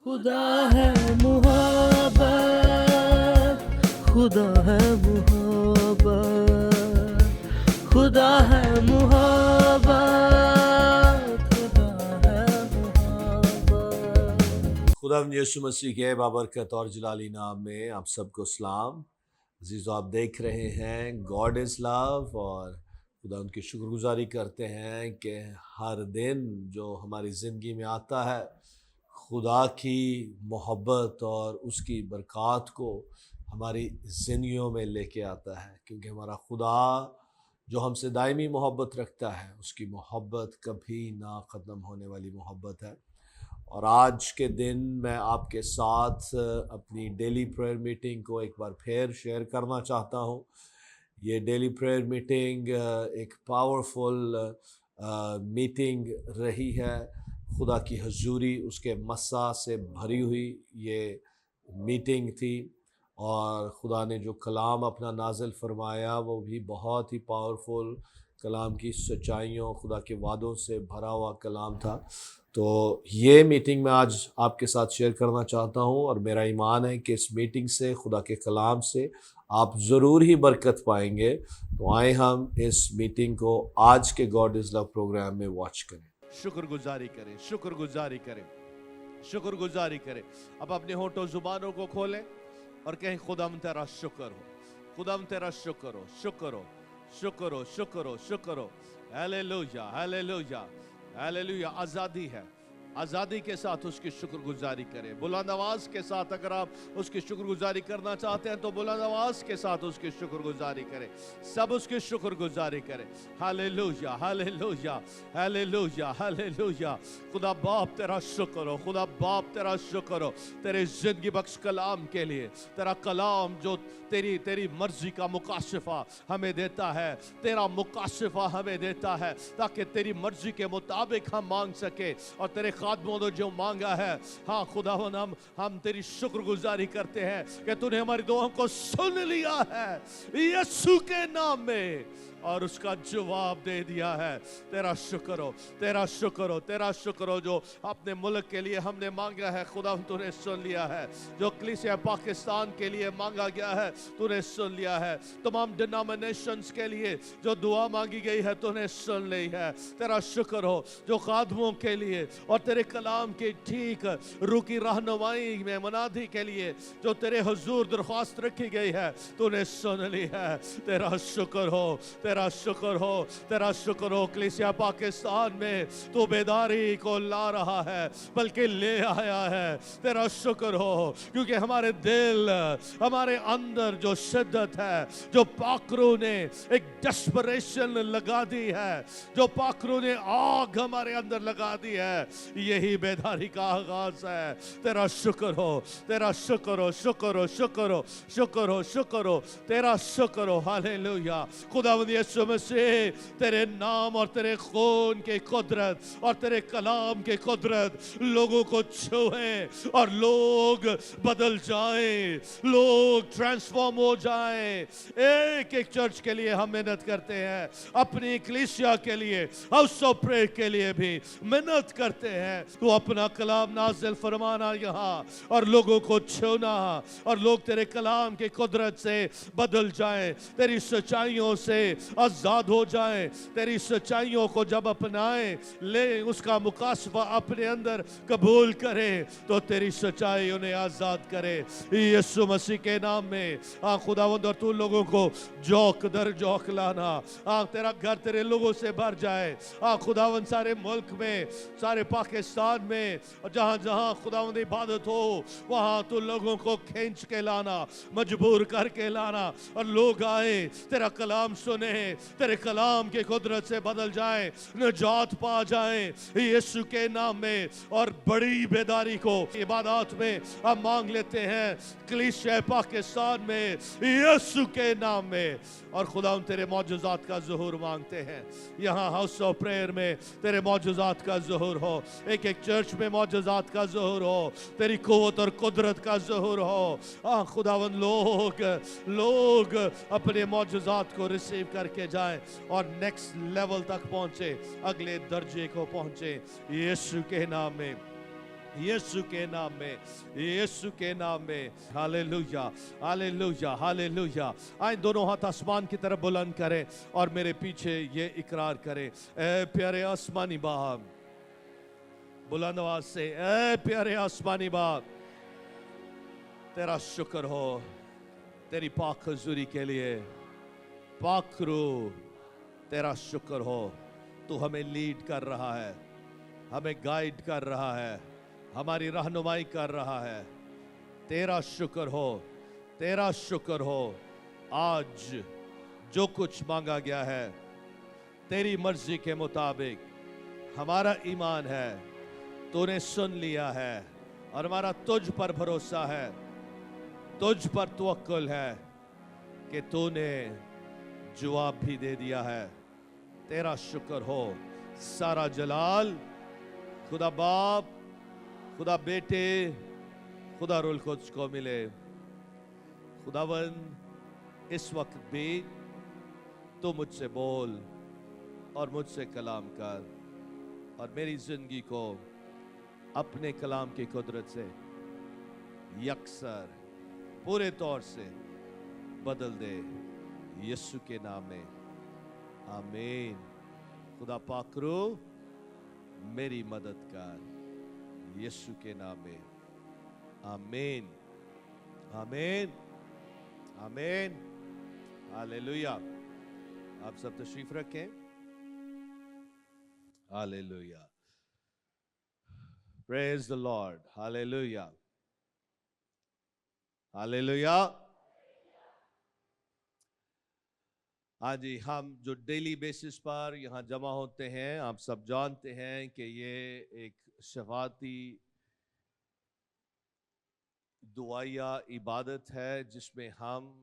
खुदा है मोहब्बत, खुदा है मोहब्बत, खुदा है मोहब्बत, खुदा है मोहब्बत। खुदा यीशु मसीह के बाबरकत और जलाली नाम में आप सबको सलाम। अजीज़ों, आप देख रहे हैं गॉड इज़ लव और खुदा उनकी शुक्रगुजारी करते हैं कि हर दिन जो हमारी ज़िंदगी में आता है खुदा की मोहब्बत और उसकी बरक़ात को हमारी ज़िंदगियों में लेके आता है, क्योंकि हमारा खुदा जो हमसे दायमी मोहब्बत रखता है उसकी मोहब्बत कभी ना ख़त्म होने वाली मोहब्बत है। और आज के दिन मैं आपके साथ अपनी डेली प्रेयर मीटिंग को एक बार फिर शेयर करना चाहता हूँ। ये डेली प्रेयर मीटिंग एक पावरफुल मीटिंग रही है। खुदा की हजूरी उसके मस्सा से भरी हुई ये मीटिंग थी और खुदा ने जो कलाम अपना नाज़िल फरमाया वो भी बहुत ही पावरफुल कलाम की सच्चाइयों, खुदा के वादों से भरा हुआ कलाम था। तो ये मीटिंग मैं आज आपके साथ शेयर करना चाहता हूँ और मेरा ईमान है कि इस मीटिंग से, खुदा के कलाम से आप ज़रूर ही बरकत पाएंगे। तो आए हम इस मीटिंग को आज के गॉड इज़ लव प्रोग्राम में वॉच करें। शुक्रगुजारी करें, शुक्रगुजारी करें, शुक्रगुजारी करें। अब अपने होठों जुबानों को खोलें और कहें खुदाम तेरा शुक्र हो, खुदाम तेरा शुक्र हो, शुक्र हो, शुक्र हो, शुक्र हो, शुक्र हो। Hallelujah, hallelujah, hallelujah. आज़ादी है, आज़ादी के साथ उसकी शुक्रगुजारी करें। बुलंद आवाज़ के साथ अगर आप उसकी शुक्रगुजारी करना चाहते हैं तो बुलंद आवाज़ के साथ उसकी शुक्रगुजारी करें। सब उसकी शुक्रगुजारी करें। Hallelujah, hallelujah, hallelujah, hallelujah. खुदा बाप तेरा शुक्र हो, खुदा बाप तेरा शुक्र हो तेरे ज़िंदगी बख्श कलाम के लिए। तेरा कलाम जो तेरी मर्जी का मुकाशिफा हमें देता है, तेरा मुकाशिफा हमें देता है ताकि तेरी मर्जी के मुताबिक हम मांग सके। और तेरे खादमों ने जो मांगा है, हाँ खुदावन हम तेरी शुक्रगुजारी करते हैं कि तूने हमारी दुआओं को सुन लिया है यीशु के नाम में और उसका जवाब दे दिया है। तेरा शुक्र हो, तेरा शुक्र हो, तेरा शुक्र हो। जो अपने मुल्क के लिए हमने मांगा है खुदा तूने सुन लिया है। जो कलीसिया पाकिस्तान के लिए मांगा गया है तूने सुन लिया है। तमाम डिनोमिनेशंस के लिए जो दुआ मांगी गई है तूने सुन ली है। तेरा शुक्र हो। जो खादमों के लिए और तेरे कलाम की ठीक रूह की रहनुमाई में मुनादी के लिए जो तेरे हुजूर दरख्वास्त रखी गई है तूने सुन ली है। तेरा शुक्र हो, तेरा शुक्र हो, तेरा शुक्र हो। कलीसिया पाकिस्तान में तू बेदारी को ला रहा है बल्कि ले आया है। तेरा शुक्र हो क्योंकि हमारे दिल, हमारे अंदर जो शिद्दत है, जो पाखरू ने एक डेस्परेशन लगा दी है, जो पाखरू ने आग हमारे अंदर लगा दी है, यही बेदारी का आगाज है। तेरा शुक्र हो, तेरा शुक्र हो, शुक्र हो, शुक्र हो, शुक्र हो, शुक्र हो, तेरा शुक्र हो। हालेलुया। खुदावंद यीशु मसीह तेरे नाम और तेरे खून की कुदरत और तेरे कलाम की कुदरत लोगों को छुए और लोग बदल जाएं, लोग ट्रांसफॉर्म हो जाएं। एक एक चर्च के लिए हम मेहनत करते हैं, अपनी कलीसिया के लिए, हाउस ऑफ प्रेयर के लिए भी मेहनत करते हैं। तो अपना कलाम नाज़िल फरमाना यहाँ और लोगों को छूना और लोग तेरे कलाम की कुदरत से बदल जाएं, तेरी सच्चाइयों से आजाद हो जाएं। तेरी सच्चाइयों को जब अपनाएं, ले उसका मुकाशफा अपने अंदर कबूल करें तो तेरी सच्चाई उन्हें आजाद करे यीशु मसीह के नाम में। खुदावंद और तू लोगों को जौक दर जौक लाना, तेरा घर तेरे लोगों से भर जाए। खुदावंद सारे मुल्क में, सारे पाकिस्तान में जहाँ जहाँ खुदावंद इबादत हो वहाँ तू लोगों को खींच के लाना, मजबूर करके लाना और लोग आए तेरा कलाम सुने, तेरे कलाम के कुदरत से बदल जाए, निजात पा जाए यीशु के नाम में। और बड़ी बेदारी को इबादत में हम मांग लेते हैं कलीसिया पाकिस्तान में यीशु के नाम में। और खुदा तेरे मौजूजात का ज़हूर मांगते हैं। यहाँ हाउस ऑफ प्रेयर में तेरे मौजूजात का ज़हूर हो, एक एक चर्च में मौजूजात का ज़हूर हो, तेरी क़ुव्वत और कुदरत का ज़हूर हो। खुदावन लोग अपने मौजूजात को रिसीव करके जाएं और नेक्स्ट लेवल तक पहुंचे, अगले दर्जे को पहुंचे यीशु के नाम में। यीशु के नाम में, यीशु के नाम में। Hallelujah, hallelujah, hallelujah. आए दोनों हाथ आसमान की तरफ बुलंद करें और मेरे पीछे ये इकरार करें, ए प्यारे आसमानी बाप, बुलंद आवाज से, ए प्यारे आसमानी बाप, तेरा शुक्र हो तेरी पाक हुजूरी के लिए। पाक रूह, तेरा शुक्र हो, तू हमें लीड कर रहा है, हमें गाइड कर रहा है, हमारी रहनुमाई कर रहा है। तेरा शुक्र हो, तेरा शुक्र हो। आज जो कुछ मांगा गया है तेरी मर्जी के मुताबिक, हमारा ईमान है, तूने सुन लिया है और हमारा तुझ पर भरोसा है, तुझ पर तवक्कुल है कि तूने जवाब भी दे दिया है। तेरा शुक्र हो। सारा जलाल खुदा बाप, खुदा बेटे, खुदा रूह कुद्स को मिले। खुदावन, इस वक्त भी तू मुझसे बोल और मुझसे कलाम कर और मेरी जिंदगी को अपने कलाम की कुदरत से यकसर पूरे तौर से बदल दे, यीशु के नाम में, आमीन। खुदा पाक रूह मेरी मदद कर, यीशु के नाम में, आमीन, आमीन, आमीन। हालेलुया। आप सब तशरीफ रखें। Hallelujah. Praise the Lord. Hallelujah, hallelujah. हाँ जी, हम जो डेली बेसिस पर यहाँ जमा होते हैं, आप सब जानते हैं कि ये एक शफाती दुआया इबादत है जिसमें हम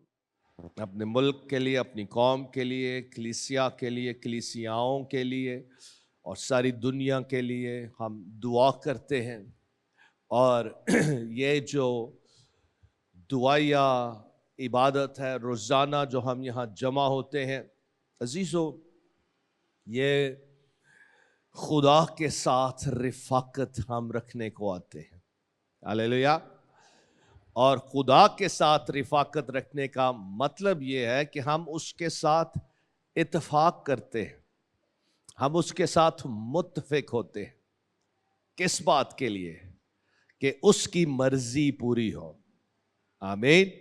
अपने मुल्क के लिए, अपनी कौम के लिए, कलीसिया के लिए, कलीसियाओं के लिए और सारी दुनिया के लिए हम दुआ करते हैं। और ये जो दुआया इबादत है, रोज़ाना जो हम यहाँ जमा होते हैं, अजीज़ों, ये खुदा के साथ रिफ़ाकत हम रखने को आते हैं। हालेलुया। और खुदा के साथ रिफ़ाकत रखने का मतलब ये है कि हम उसके साथ इत्तेफाक करते हैं, हम उसके साथ मुत्तफिक होते हैं। किस बात के लिए? कि उसकी मर्जी पूरी हो। आमीन।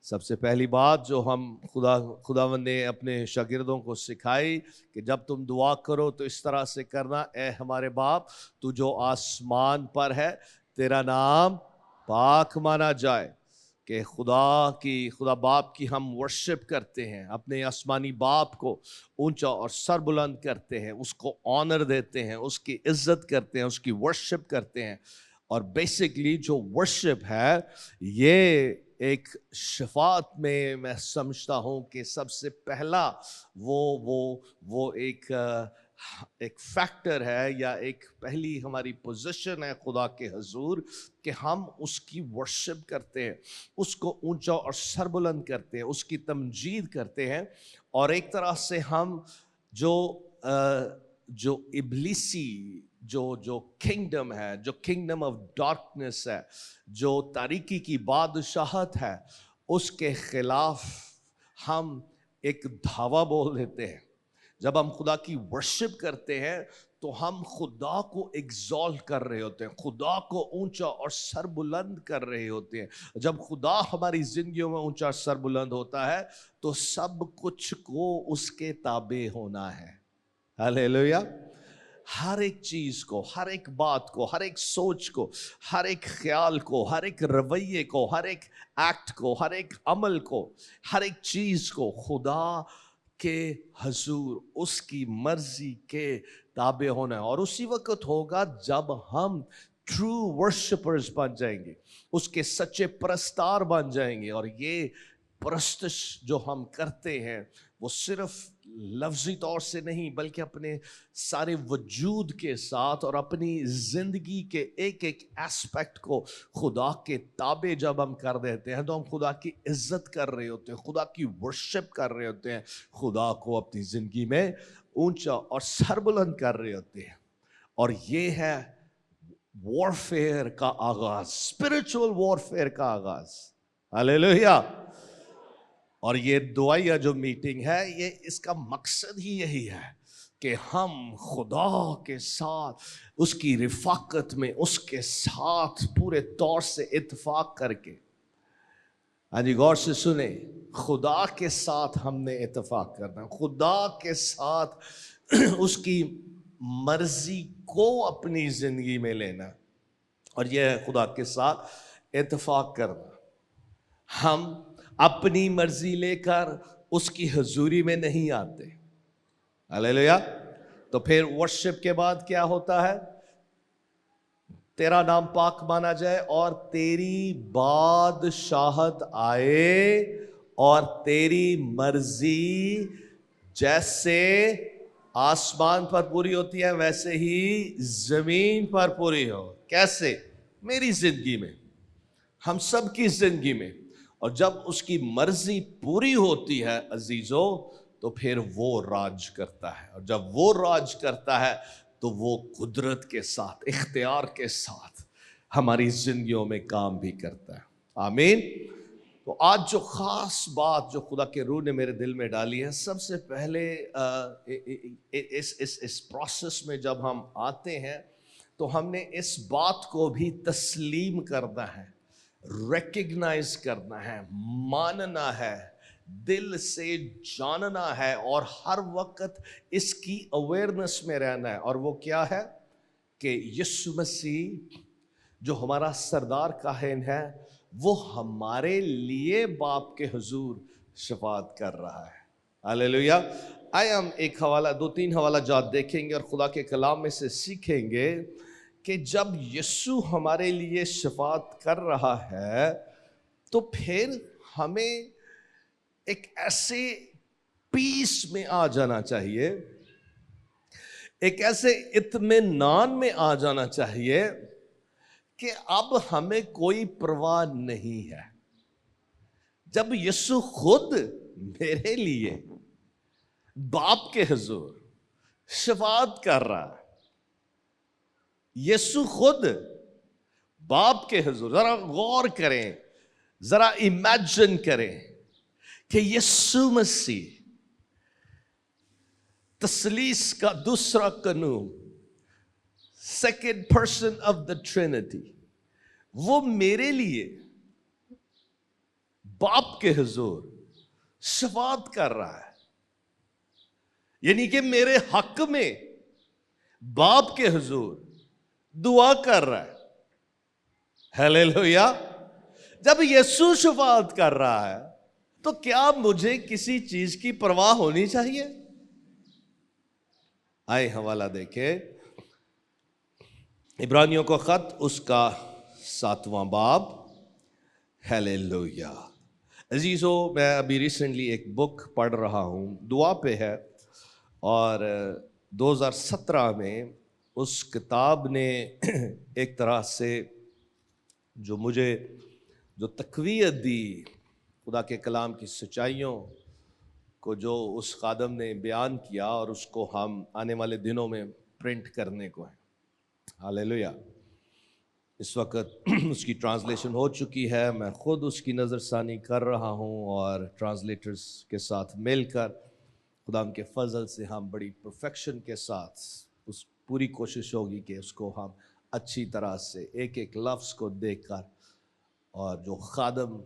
सबसे पहली बात जो हम खुदावंद ने अपने शागिर्दों को सिखाई कि जब तुम दुआ करो तो इस तरह से करना, ए हमारे बाप तू जो आसमान पर है, तेरा नाम पाक माना जाए। कि खुदा बाप की हम वर्शिप करते हैं, अपने आसमानी बाप को ऊंचा और सर बुलंद करते हैं, उसको ऑनर देते हैं, उसकी इज्जत करते हैं, उसकी वर्शिप करते हैं। और बेसिकली जो वर्शिप है, ये एक शफात में मैं समझता हूँ कि सबसे पहला वो एक फैक्टर है या एक पहली हमारी पोजीशन है खुदा के हजूर कि हम उसकी वर्शिप करते हैं, उसको ऊंचा और सरबुलंद करते हैं, उसकी तमजीद करते हैं। और एक तरह से हम जो इब्लिसी जो किंगडम है, जो किंगडम ऑफ डार्कनेस है, जो तारीकी की बादशाहत है, उसके खिलाफ हम एक धावा बोल देते हैं। जब हम खुदा की वर्शिप करते हैं तो हम खुदा को एग्जॉल्ट कर रहे होते हैं, खुदा को ऊंचा और सर बुलंद कर रहे होते हैं। जब खुदा हमारी जिंदगियों में ऊंचा सर बुलंद होता है तो सब कुछ को उसके ताबे होना है। हालेलुया। हर एक चीज को, हर एक बात को, हर एक सोच को, हर एक ख्याल को, हर एक रवैये को, हर एक एक्ट को, हर एक अमल को, हर एक चीज को खुदा के हजूर उसकी मर्जी के ताबे होना है। और उसी वक्त होगा जब हम ट्रू वर्शिपर्स बन जाएंगे, उसके सच्चे परस्तार बन जाएंगे। और ये परस्तिश जो हम करते हैं वो सिर्फ लफ्जी तौर से नहीं बल्कि अपने सारे वजूद के साथ और अपनी जिंदगी के एक एक एस्पेक्ट को खुदा के ताबे जब हम कर देते हैं तो हम खुदा की इज्जत कर रहे होते हैं, खुदा की वर्शिप कर रहे होते हैं, खुदा को अपनी जिंदगी में ऊंचा और सरबुलंद कर रहे होते हैं। और ये है वॉरफेयर का आगाज, स्पिरिचुअल वॉरफेयर का आगाज। हालेलुया। और ये दुआया जो मीटिंग है, ये इसका मकसद ही यही है कि हम खुदा के साथ उसकी रिफाकत में उसके साथ पूरे तौर से इत्तेफाक करके, हाँ जी गौर से सुने, खुदा के साथ हमने इत्तेफाक करना, खुदा के साथ उसकी मर्जी को अपनी जिंदगी में लेना। और यह है खुदा के साथ इत्तेफाक करना। हम अपनी मर्जी लेकर उसकी हजूरी में नहीं आते। हालेलुया। तो फिर वर्शिप के बाद क्या होता है? तेरा नाम पाक माना जाए और तेरी बादशाहत आए और तेरी मर्जी जैसे आसमान पर पूरी होती है वैसे ही जमीन पर पूरी हो। कैसे? मेरी जिंदगी में, हम सब की जिंदगी में। और जब उसकी मर्जी पूरी होती है अजीजों, तो फिर वो राज करता है। और जब वो राज करता है तो वो कुदरत के साथ, इख्तियार के साथ हमारी जिंदगियों में काम भी करता है। आमीन। तो आज जो खास बात जो खुदा के रूह ने मेरे दिल में डाली है, सबसे पहले इस प्रोसेस में जब हम आते हैं तो हमने इस बात को भी तस्लीम करना है, रिकग्नाइज करना है, मानना है, दिल से जानना है और हर वक्त इसकी अवेयरनेस में रहना है। और वो क्या है? कि यीशु मसीह जो हमारा सरदार काहिन है, वो हमारे लिए बाप के हुजूर शफात कर रहा है। हालेलुया। आए हम एक हवाला, 2-3 हवाला जात देखेंगे और खुदा के कलाम में से सीखेंगे कि जब यीशु हमारे लिए शफात कर रहा है तो फिर हमें एक ऐसे पीस में आ जाना चाहिए, एक ऐसे इत्मीनान में आ जाना चाहिए कि अब हमें कोई परवाह नहीं है। जब यीशु खुद मेरे लिए बाप के हुजूर शफात कर रहा है, यीशु खुद बाप के हुजूर, जरा गौर करें, जरा इमेजिन करें कि यीशु मसीह तसलीस का दूसरा कानून, second person of the Trinity, वो मेरे लिए बाप के हुजूर शफात कर रहा है। यानी कि मेरे हक में बाप के हुजूर दुआ कर रहा है। हालेलुया। जब यीशु शफात कर रहा है तो क्या मुझे किसी चीज की परवाह होनी चाहिए? आए हवाला देखें, इब्रानियों का खत उसका 7वां बाब। हालेलुया। अजीजों, मैं अभी रिसेंटली एक बुक पढ़ रहा हूँ, दुआ पे है, और 2017 में उस किताब ने एक तरह से जो मुझे जो तक़वियत दी, खुदा के कलाम की सच्चाइयों को जो उस खादम ने बयान किया, और उसको हम आने वाले दिनों में प्रिंट करने को है। हालेलुया। इस वक्त उसकी ट्रांसलेशन हो चुकी है, मैं खुद उसकी नज़रसानी कर रहा हूँ और ट्रांसलेटर्स के साथ मिलकर खुदा के फजल से हम बड़ी परफेक्शन के साथ उस पूरी कोशिश होगी कि उसको हम अच्छी तरह से एक एक लफ्ज़ को देखकर, और जो खादम,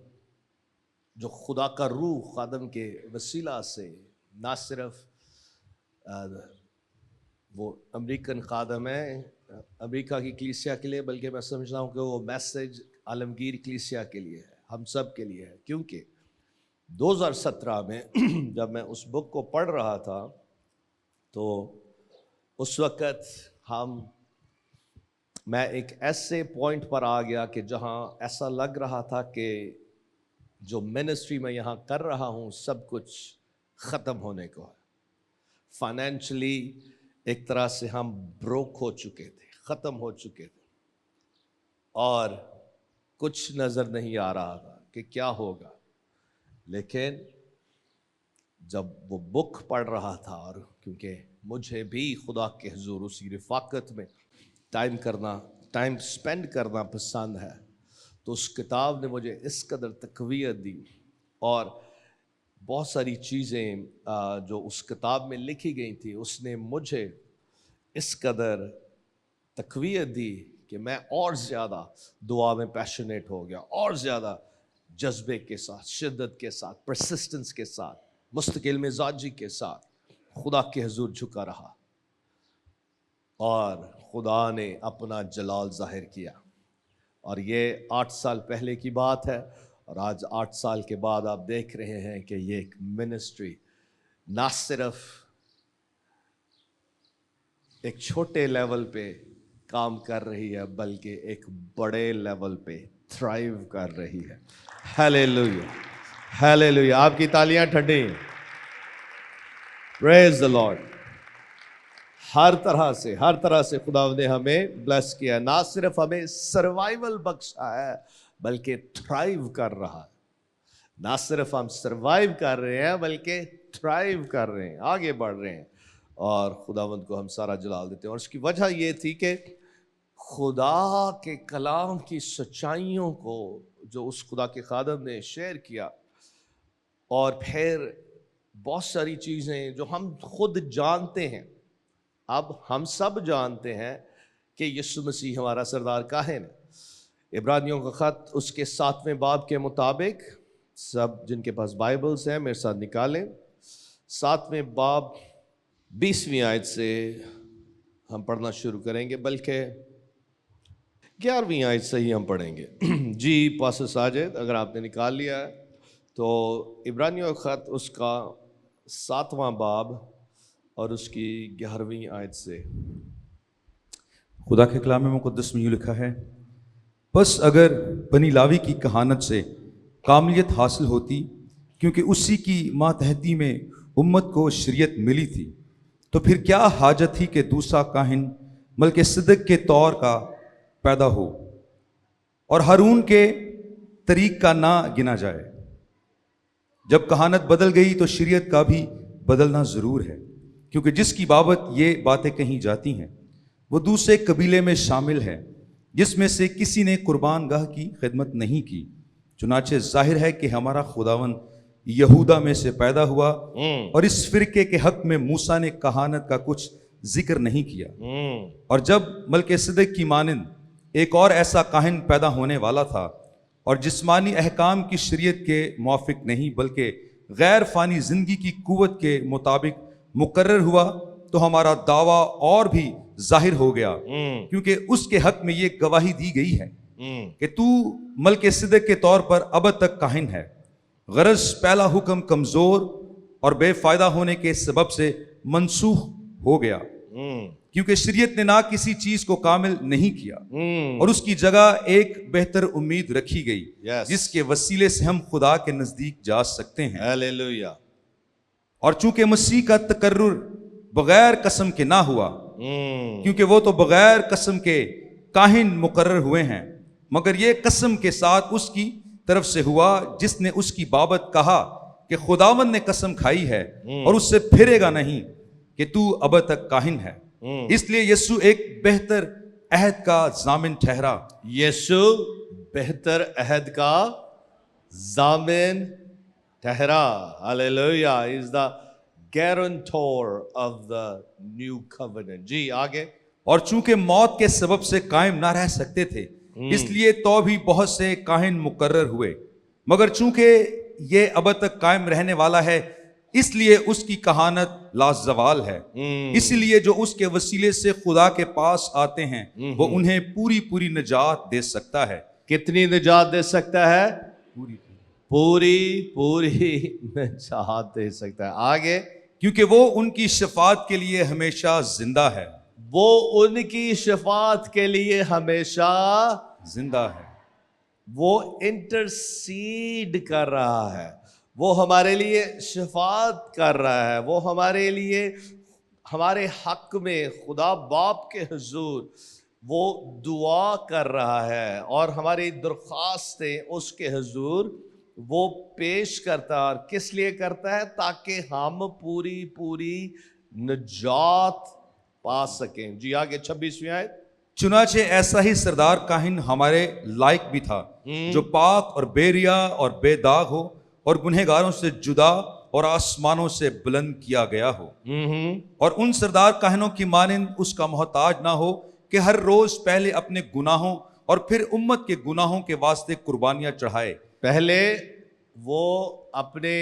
जो खुदा का रूह खादम के वसीला से ना सिर्फ वो अमेरिकन खादम है अमेरिका की कलीसिया के लिए, बल्कि मैं समझता हूँ कि वो मैसेज आलमगीर कलीसिया के लिए है, हम सब के लिए है। क्योंकि 2017 में जब मैं उस बुक को पढ़ रहा था तो उस वक़्त मैं एक ऐसे पॉइंट पर आ गया कि जहाँ ऐसा लग रहा था कि जो मिनिस्ट्री मैं यहाँ कर रहा हूँ सब कुछ ख़त्म होने को है। फाइनेंशियली एक तरह से हम ब्रोक हो चुके थे, ख़त्म हो चुके थे, और कुछ नज़र नहीं आ रहा था कि क्या होगा। लेकिन जब वो बुक पढ़ रहा था, और क्योंकि मुझे भी खुदा के हुजूर उसी रिफाकत में टाइम करना टाइम स्पेंड करना पसंद है, तो उस किताब ने मुझे इस कदर तक़वियत दी और बहुत सारी चीज़ें जो उस किताब में लिखी गई थी उसने मुझे इस कदर तक़वियत दी कि मैं और ज़्यादा दुआ में पैशनेट हो गया, और ज़्यादा जज्बे के साथ, शिद्दत के साथ, परसिस्टेंस के साथ, मुस्तकिल मिजाजी के साथ खुदा के हुजूर झुका रहा और खुदा ने अपना जलाल ज़ाहिर किया। और ये 8 साल पहले की बात है और आज 8 साल के बाद आप देख रहे हैं कि ये एक मिनिस्ट्री ना सिर्फ एक छोटे लेवल पे काम कर रही है बल्कि एक बड़े लेवल पे थ्राइव कर रही है। Hallelujah, hallelujah. आपकी तालियां ठंडी। Praise the Lord. हर तरह से खुदा ने हमें ब्लेस किया, ना सिर्फ हमें सर्वाइवल बख्शा है बल्कि थ्राइव कर रहा है। ना सिर्फ हम सर्वाइव कर रहे हैं बल्कि थ्राइव कर रहे हैं, आगे बढ़ रहे हैं और खुदावंद को हम सारा जलाल देते हैं। और उसकी वजह ये थी कि खुदा के कलाम की सच्चाइयों को जो उस खुदा के खादम ने शेयर किया और फिर बहुत सारी चीज़ें जो हम खुद जानते हैं, अब हम सब जानते हैं कि यीशु मसीह हमारा सरदार काहिन है। इब्रानियों का ख़त उसके 7वें बाब के मुताबिक, सब जिनके पास बाइबल्स हैं मेरे साथ निकालें, 7वें बाब 20वीं आयत से हम पढ़ना शुरू करेंगे, बल्कि 11वीं आयत से ही हम पढ़ेंगे। जी पास्टर साजिद, अगर आपने निकाल लिया है तो इब्रानियों का ख़त उसका 7वां बाब और उसकी 11वीं आयत से। खुदा के कलाम मुक़द्दस में यूँ लिखा है, बस अगर बनी लावी की कहानत से कामिलियत हासिल होती, क्योंकि उसी की मातहती में उम्मत को शरीयत मिली थी, तो फिर क्या हाजत थी कि दूसरा काहिन मलके सिद्दीक़ के तौर का पैदा हो और हारून के तरीक़ का ना गिना जाए। जब कहानत बदल गई तो शरीयत का भी बदलना ज़रूर है, क्योंकि जिसकी बाबत ये बातें कही जाती हैं वो दूसरे कबीले में शामिल है जिसमें से किसी ने कुर्बान गाह की खिदमत नहीं की। चुनाचे जाहिर है कि हमारा खुदावन यहूदा में से पैदा हुआ और इस फिरके के हक में मूसा ने कहानत का कुछ जिक्र नहीं किया। और जब मलके सिद्दीक़ की मानिंद एक और ऐसा काहिन पैदा होने वाला था और जिस्मानी अहकाम की शरीयत के मुआफिक नहीं बल्कि गैर फानी जिंदगी की कुव्वत के मुताबिक मुकर्रर हुआ, तो हमारा दावा और भी जाहिर हो गया, क्योंकि उसके हक में ये गवाही दी गई है कि तू मलके सिद्दीक़ के तौर पर अब तक काहिन है। गरज पहला हुक्म कमजोर और बेफायदा होने के सबब से मनसूख हो गया, क्योंकि शरीयत ने ना किसी चीज को कामिल नहीं किया और उसकी जगह एक बेहतर उम्मीद रखी गई, जिसके वसीले से हम खुदा के नजदीक जा सकते हैं। हालेलुया। और चूंकि मसीह का तकर्रुर बगैर कसम के ना हुआ, क्योंकि वो तो बगैर कसम के काहिन मुकर्रर हुए हैं, मगर ये कसम के साथ उसकी तरफ से हुआ जिसने उसकी बाबत कहा कि खुदावंद ने कसम खाई है और उससे फिरेगा नहीं कि तू अब तक काहिन है। इसलिए यीशु एक बेहतर अहद का जामिन ठहरा। यीशु बेहतर अहद का जामिन ठहरा। Hallelujah. Is the guarantor of the new covenant। जी आगे। और चूंकि मौत के सबब से कायम ना रह सकते थे, इसलिए तो भी बहुत से काहिन मुकर्रर हुए, मगर चूंकि ये अब तक कायम रहने वाला है इसलिए उसकी कहानत लाजवाल है। इसलिए जो उसके वसीले से खुदा के पास आते हैं वो उन्हें पूरी पूरी निजात दे सकता है। कितनी निजात दे सकता है? पूरी पूरी निजात दे सकता है। आगे। क्योंकि वो उनकी शफात के लिए हमेशा जिंदा है। वो उनकी शफात के लिए हमेशा जिंदा है। वो इंटरसीड कर रहा है, वो हमारे लिए शफात कर रहा है, वो हमारे लिए हमारे हक में खुदा बाप के हुजूर वो दुआ कर रहा है और हमारी दरख्वास्तें उसके हुजूर वो पेश करता है। और किस लिए करता है? ताकि हम पूरी पूरी निजात पा सकें। जी आगे 26वीं आयत। चुनाचे ऐसा ही सरदार काहिन हमारे लायक भी था, जो पाक और बेरिया और बेदाग हो और गुनहगारों से जुदा और आसमानों से बुलंद किया गया हो। और उन सरदार काहिनों की मानिंद उसका मोहताज ना हो कि हर रोज पहले अपने गुनाहों और फिर उम्मत के गुनाहों के वास्ते कुर्बानियां चढ़ाए। पहले वो अपने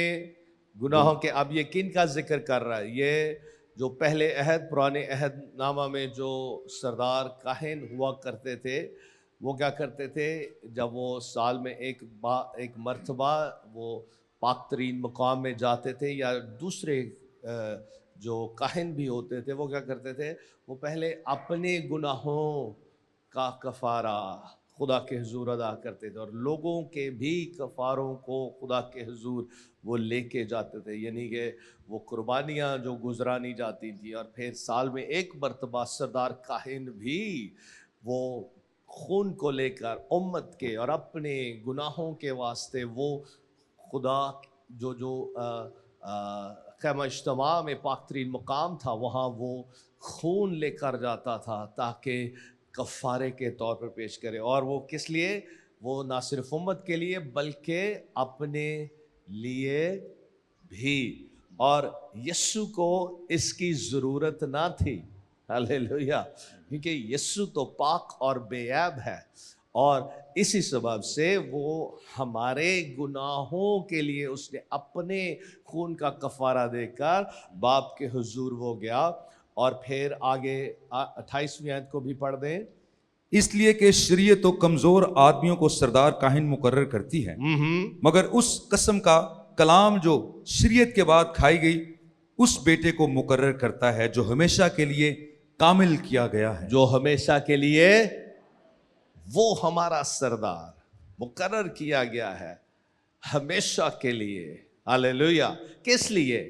गुनाहों के, अब ये किन का जिक्र कर रहा है? ये जो पहले अहद, पुराने अहद नामा में जो सरदार काहिन हुआ करते थे, वो क्या करते थे? जब वो साल में एक मर्तबा वो पाक तरीन मकाम में जाते थे, या दूसरे जो काहिन भी होते थे, वो क्या करते थे? वो पहले अपने गुनाहों का कफ़ारा खुदा के हुजूर अदा करते थे, और लोगों के भी कफ़ारों को खुदा के हुजूर वो लेके जाते थे। यानी कि वो कुर्बानियाँ जो गुजरानी जाती थी, और फिर साल में एक मरतबा सरदार काहिन भी वो खून को लेकर उम्मत के और अपने गुनाहों के वास्ते वो खुदा जो ख़ैमा इज्तिमा में पाक तरीन मकाम था, वहाँ वो खून लेकर जाता था ताकि कफ़ारे के तौर पर पेश करे। और वो किस लिए? वो ना सिर्फ उम्मत के लिए बल्कि अपने लिए भी। और यीशु को इसकी ज़रूरत ना थी, हालेलुया, क्योंकि यीशु तो पाक और बेऐब है, और इसी सबब से वो हमारे गुनाहों के लिए उसने अपने खून का कफ़ारा देकर बाप के हुजूर वो गया। और फिर आगे 28वीं आयत को भी पढ़ दें। इसलिए कि शरीयत तो कमजोर आदमियों को सरदार काहिन मुकर्रर करती है, मगर उस कसम का कलाम जो शरीयत के बाद खाई गई उस बेटे को मुकर्रर करता है जो हमेशा के लिए कामिल किया गया है। जो हमेशा के लिए, वो हमारा सरदार मुकर्रर किया गया है हमेशा के लिए। हालेलुया। किस लिए?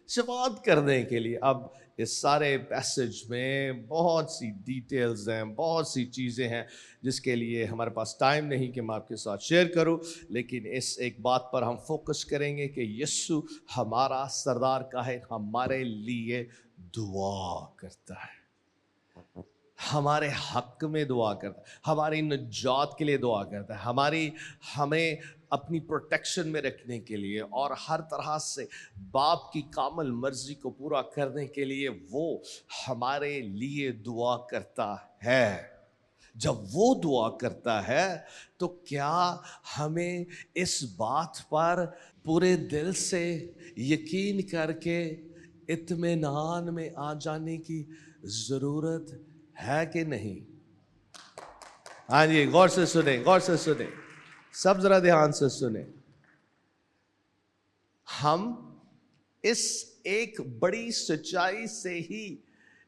शफाअत करने के लिए। अब इस सारे पैसेज में बहुत सी डिटेल्स हैं, बहुत सी चीज़ें हैं जिसके लिए हमारे पास टाइम नहीं कि मैं आपके साथ शेयर करूं, लेकिन इस एक बात पर हम फोकस करेंगे कि यीशु हमारा सरदार का है, हमारे लिए दुआ करता है, हमारे हक में दुआ करता है, हमारी निजात के लिए दुआ करता है, हमें अपनी प्रोटेक्शन में रखने के लिए और हर तरह से बाप की कामल मर्जी को पूरा करने के लिए वो हमारे लिए दुआ करता है। जब वो दुआ करता है तो क्या हमें इस बात पर पूरे दिल से यकीन करके इत्मीनान में आ जाने की ज़रूरत है कि नहीं? हाँ जी, गौर से सुने, गौर से सुने, सब जरा ध्यान से सुने। हम इस एक बड़ी सच्चाई से ही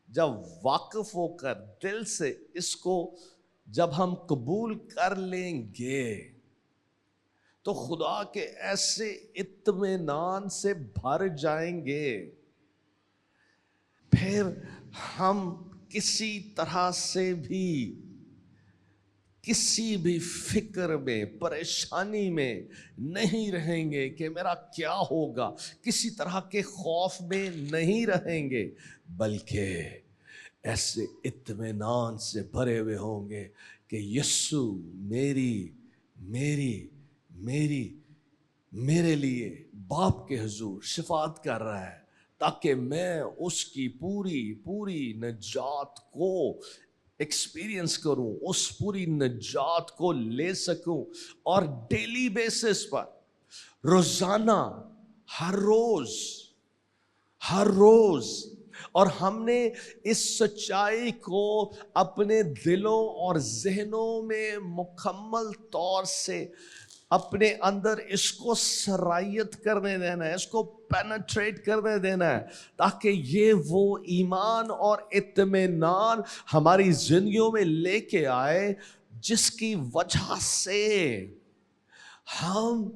जब वाकिफ होकर दिल से इसको जब हम कबूल कर लेंगे तो खुदा के ऐसे इत्मीनान से भर जाएंगे, फिर हम किसी तरह से भी किसी भी फिक्र में, परेशानी में नहीं रहेंगे कि मेरा क्या होगा, किसी तरह के खौफ में नहीं रहेंगे, बल्कि ऐसे इत्मीनान से भरे हुए होंगे कि यीशु मेरे लिए बाप के हुजूर शफाअत कर रहा है ताकि मैं उसकी पूरी निजात को एक्सपीरियंस करूं, उस पूरी निजात को ले सकूं। और डेली बेसिस पर, रोजाना, हर रोज, और हमने इस सच्चाई को अपने दिलों और जहनों में मुकम्मल तौर से अपने अंदर इसको सरायत करने देना है, इसको पेनिट्रेट करने देना है, ताकि ये वो ईमान और इत्मीनान हमारी जिंदगियों में लेके आए जिसकी वजह से हम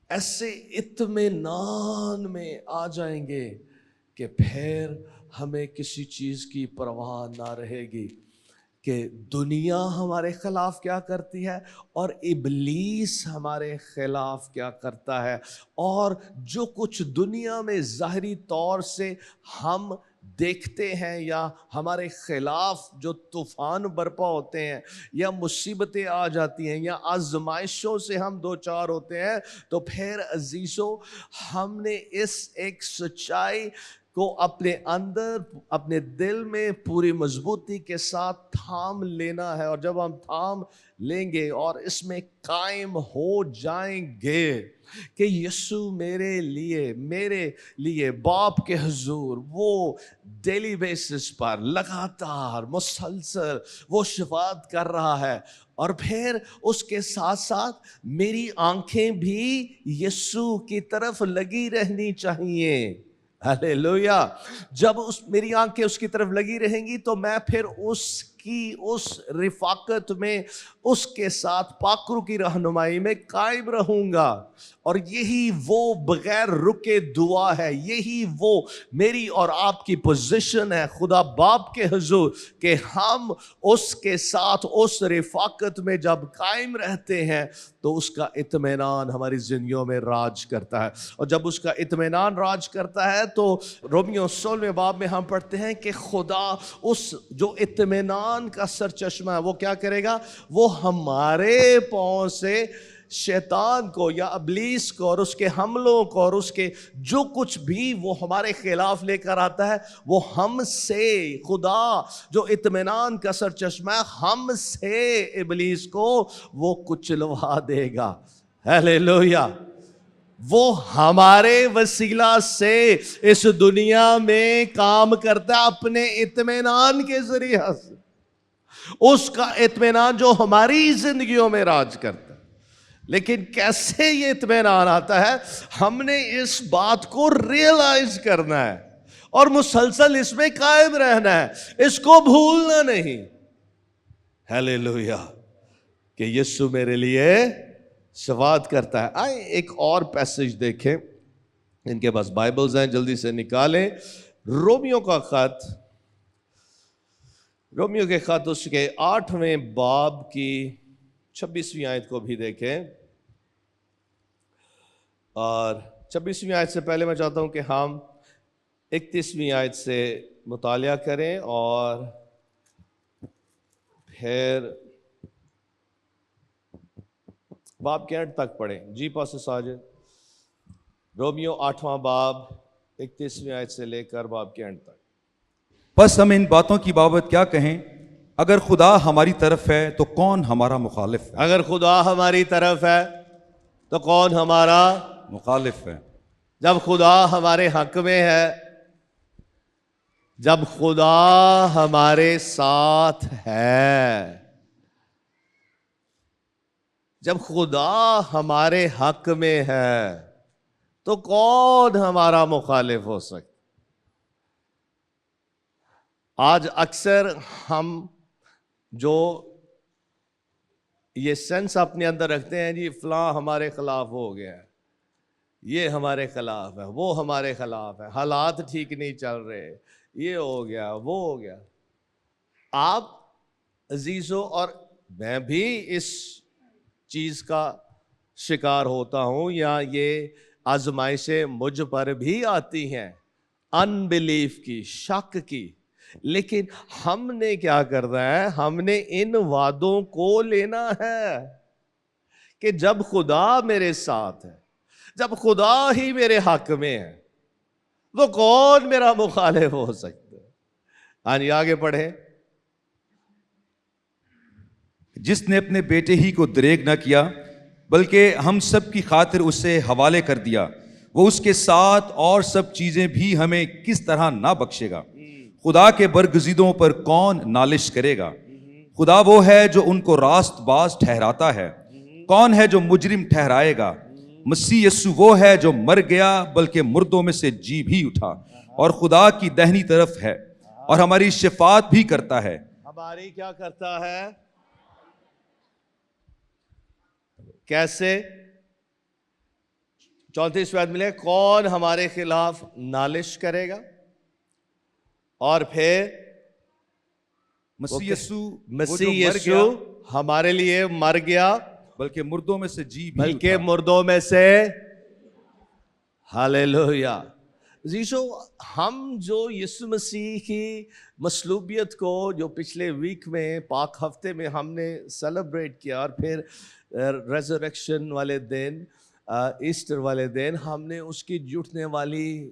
ऐसे इत्मीनान में आ जाएंगे कि फिर हमें किसी चीज़ की परवाह ना रहेगी कि दुनिया हमारे खिलाफ क्या करती है और इब्लीस हमारे खिलाफ क्या करता है, और जो कुछ दुनिया में ज़ाहिरी तौर से हम دیکھتے ہیں یا ہمارے خلاف جو طوفان برپا ہوتے ہیں یا مصیبتیں آ جاتی ہیں یا آزمائشوں سے ہم دو چار ہوتے ہیں، تو پھر عزیزو ہم نے اس ایک سچائی کو اپنے اندر اپنے دل میں پوری مضبوطی کے ساتھ تھام لینا ہے، اور جب ہم تھام لیں گے اور اس میں قائم ہو جائیں گے کہ یسوع میرے لیے باپ کے حضور وہ ڈیلی بیسس پر لگاتار مسلسل وہ شفاعت کر رہا ہے، اور پھر اس کے ساتھ ساتھ میری آنکھیں بھی یسوع کی طرف لگی رہنی چاہیے. ہلیلویا. جب میری آنکھیں اس کی طرف لگی رہیں گی تو میں پھر اس رفاقت میں اس کے ساتھ پاکرو کی رہنمائی میں قائم رہوں گا. اور یہی وہ بغیر رکے دعا ہے، یہی وہ میری اور آپ کی پوزیشن ہے خدا باپ کے حضور، کہ ہم اس کے ساتھ اس رفاقت میں جب قائم رہتے ہیں تو اس کا اطمینان ہماری زندگیوں میں راج کرتا ہے. اور جب اس کا اطمینان راج کرتا ہے تو رومیو 16 باب میں ہم پڑھتے ہیں کہ خدا اس جو اطمینان کا سرچشمہ ہے وہ کیا کرے گا؟ وہ ہمارے پاؤں سے شیطان کو یا ابلیس کو اور اس کے حملوں کو اور اس کے جو کچھ بھی وہ ہمارے خلاف لے کر آتا ہے، وہ ہم سے، خدا جو اطمینان کا سرچشمہ ہے، ہم سے ابلیس کو وہ کچلوا دے گا. ہلیلویا. وہ ہمارے وسیلہ سے اس دنیا میں کام کرتا ہے اپنے اطمینان کے ذریعہ سے، اس کا اطمینان جو ہماری زندگیوں میں راج کرتا ہے. لیکن کیسے یہ اطمینان آتا ہے؟ ہم نے اس بات کو ریئلائز کرنا ہے اور مسلسل اس میں قائم رہنا ہے، اس کو بھولنا نہیں. ہلیلویا. کہ یسوع میرے لیے شفاعت کرتا ہے. آئیں ایک اور پیسج دیکھیں، ان کے پاس بائبلز ہیں جلدی سے نکالیں. رومیو کے خط اس کے 8ویں باب کی 26ویں آیت کو بھی دیکھیں. اور 26ویں آیت سے پہلے میں چاہتا ہوں کہ ہم 31ویں آیت سے مطالعہ کریں اور پھر باب کے اینڈ تک پڑھیں. جی پاسٹر ساجد. رومیو 8واں باب 31ویں آیت سے لے کر باب کے اینڈ تک. بس ہم ان باتوں کی بابت کیا کہیں؟ اگر خدا ہماری طرف ہے تو کون ہمارا مخالف ہے؟ اگر خدا ہماری طرف ہے تو کون ہمارا مخالف ہے؟ جب خدا ہمارے حق میں ہے، جب خدا ہمارے ساتھ ہے، جب خدا ہمارے حق میں ہے تو کون ہمارا مخالف ہو سکتا؟ آج اکثر ہم جو یہ سینس اپنے اندر رکھتے ہیں، جی فلاں ہمارے خلاف ہو گیا ہے، یہ ہمارے خلاف ہے، وہ ہمارے خلاف ہے، حالات ٹھیک نہیں چل رہے، یہ ہو گیا، وہ ہو گیا. آپ عزیزو اور میں بھی اس چیز کا شکار ہوتا ہوں، یا یہ آزمائشیں مجھ پر بھی آتی ہیں، انبلیف کی، شک کی. لیکن ہم نے کیا کرنا ہے؟ ہم نے ان وعدوں کو لینا ہے کہ جب خدا میرے ساتھ ہے، جب خدا ہی میرے حق میں ہے تو کون میرا مخالف ہو سکتا ہے؟ ہاں جی آگے پڑھیں. جس نے اپنے بیٹے ہی کو دریغ نہ کیا بلکہ ہم سب کی خاطر اسے حوالے کر دیا، وہ اس کے ساتھ اور سب چیزیں بھی ہمیں کس طرح نہ بخشے گا؟ خدا کے برگزیدوں پر کون نالش کرے گا؟ خدا وہ ہے جو ان کو راست باز ٹھہراتا ہے، کون ہے جو مجرم ٹھہرائے گا؟ مسیح یسوع وہ ہے جو مر گیا بلکہ مردوں میں سے جی بھی اٹھا اور خدا کی دہنی طرف ہے اور ہماری شفاعت بھی کرتا ہے. ہماری کیا کرتا ہے؟ کیسے؟ 34 آیت ملے، کون ہمارے خلاف نالش کرے گا؟ اور پھر مسیح یسوع ہمارے لیے مر گیا بلکہ مردوں میں سے جی بھی بلکہ اٹھا. مردوں میں سے. ہاللیلویا. عزیزو ہم جو یسوع مسیح کی مصلوبیت کو جو پچھلے ویک میں پاک ہفتے میں ہم نے سیلیبریٹ کیا اور پھر ریزریکشن والے دن ایسٹر والے دن ہم نے اس کی جٹنے والی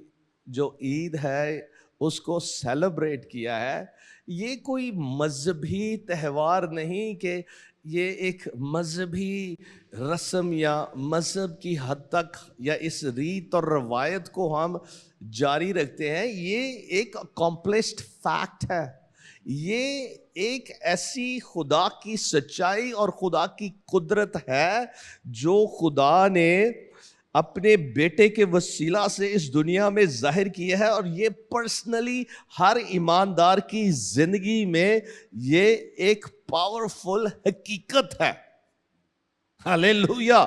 جو عید ہے اس کو سیلیبریٹ کیا ہے. یہ کوئی مذہبی تہوار نہیں کہ یہ ایک مذہبی رسم یا مذہب کی حد تک یا اس ریت اور روایت کو ہم جاری رکھتے ہیں. یہ ایک اکمپلشڈ فیکٹ ہے. یہ ایک ایسی خدا کی سچائی اور خدا کی قدرت ہے جو خدا نے اپنے بیٹے کے وسیلہ سے اس دنیا میں ظاہر کیا ہے, اور یہ پرسنلی ہر ایماندار کی زندگی میں یہ ایک پاورفل حقیقت ہے. ہلیلویا.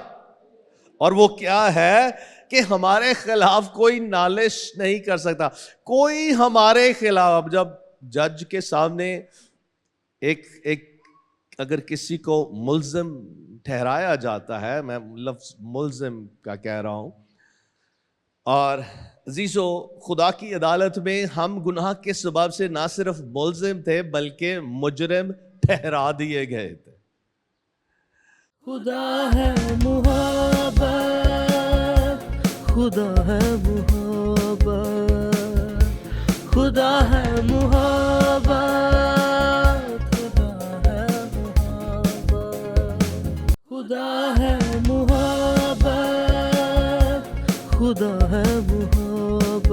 اور وہ کیا ہے کہ ہمارے خلاف کوئی نالش نہیں کر سکتا. کوئی ہمارے خلاف, جب جج کے سامنے ایک اگر کسی کو ملزم ٹھہرایا جاتا ہے, میں لفظ ملزم کا کہہ رہا ہوں, اور عزیزو خدا کی عدالت میں ہم گناہ کے سبب سے نہ صرف ملزم تھے بلکہ مجرم ٹھہرا دیے گئے تھے. خدا ہے محبت, خدا ہے محبت, خدا ہے محبت, خدا ہے محبت, خدا ہے محبت,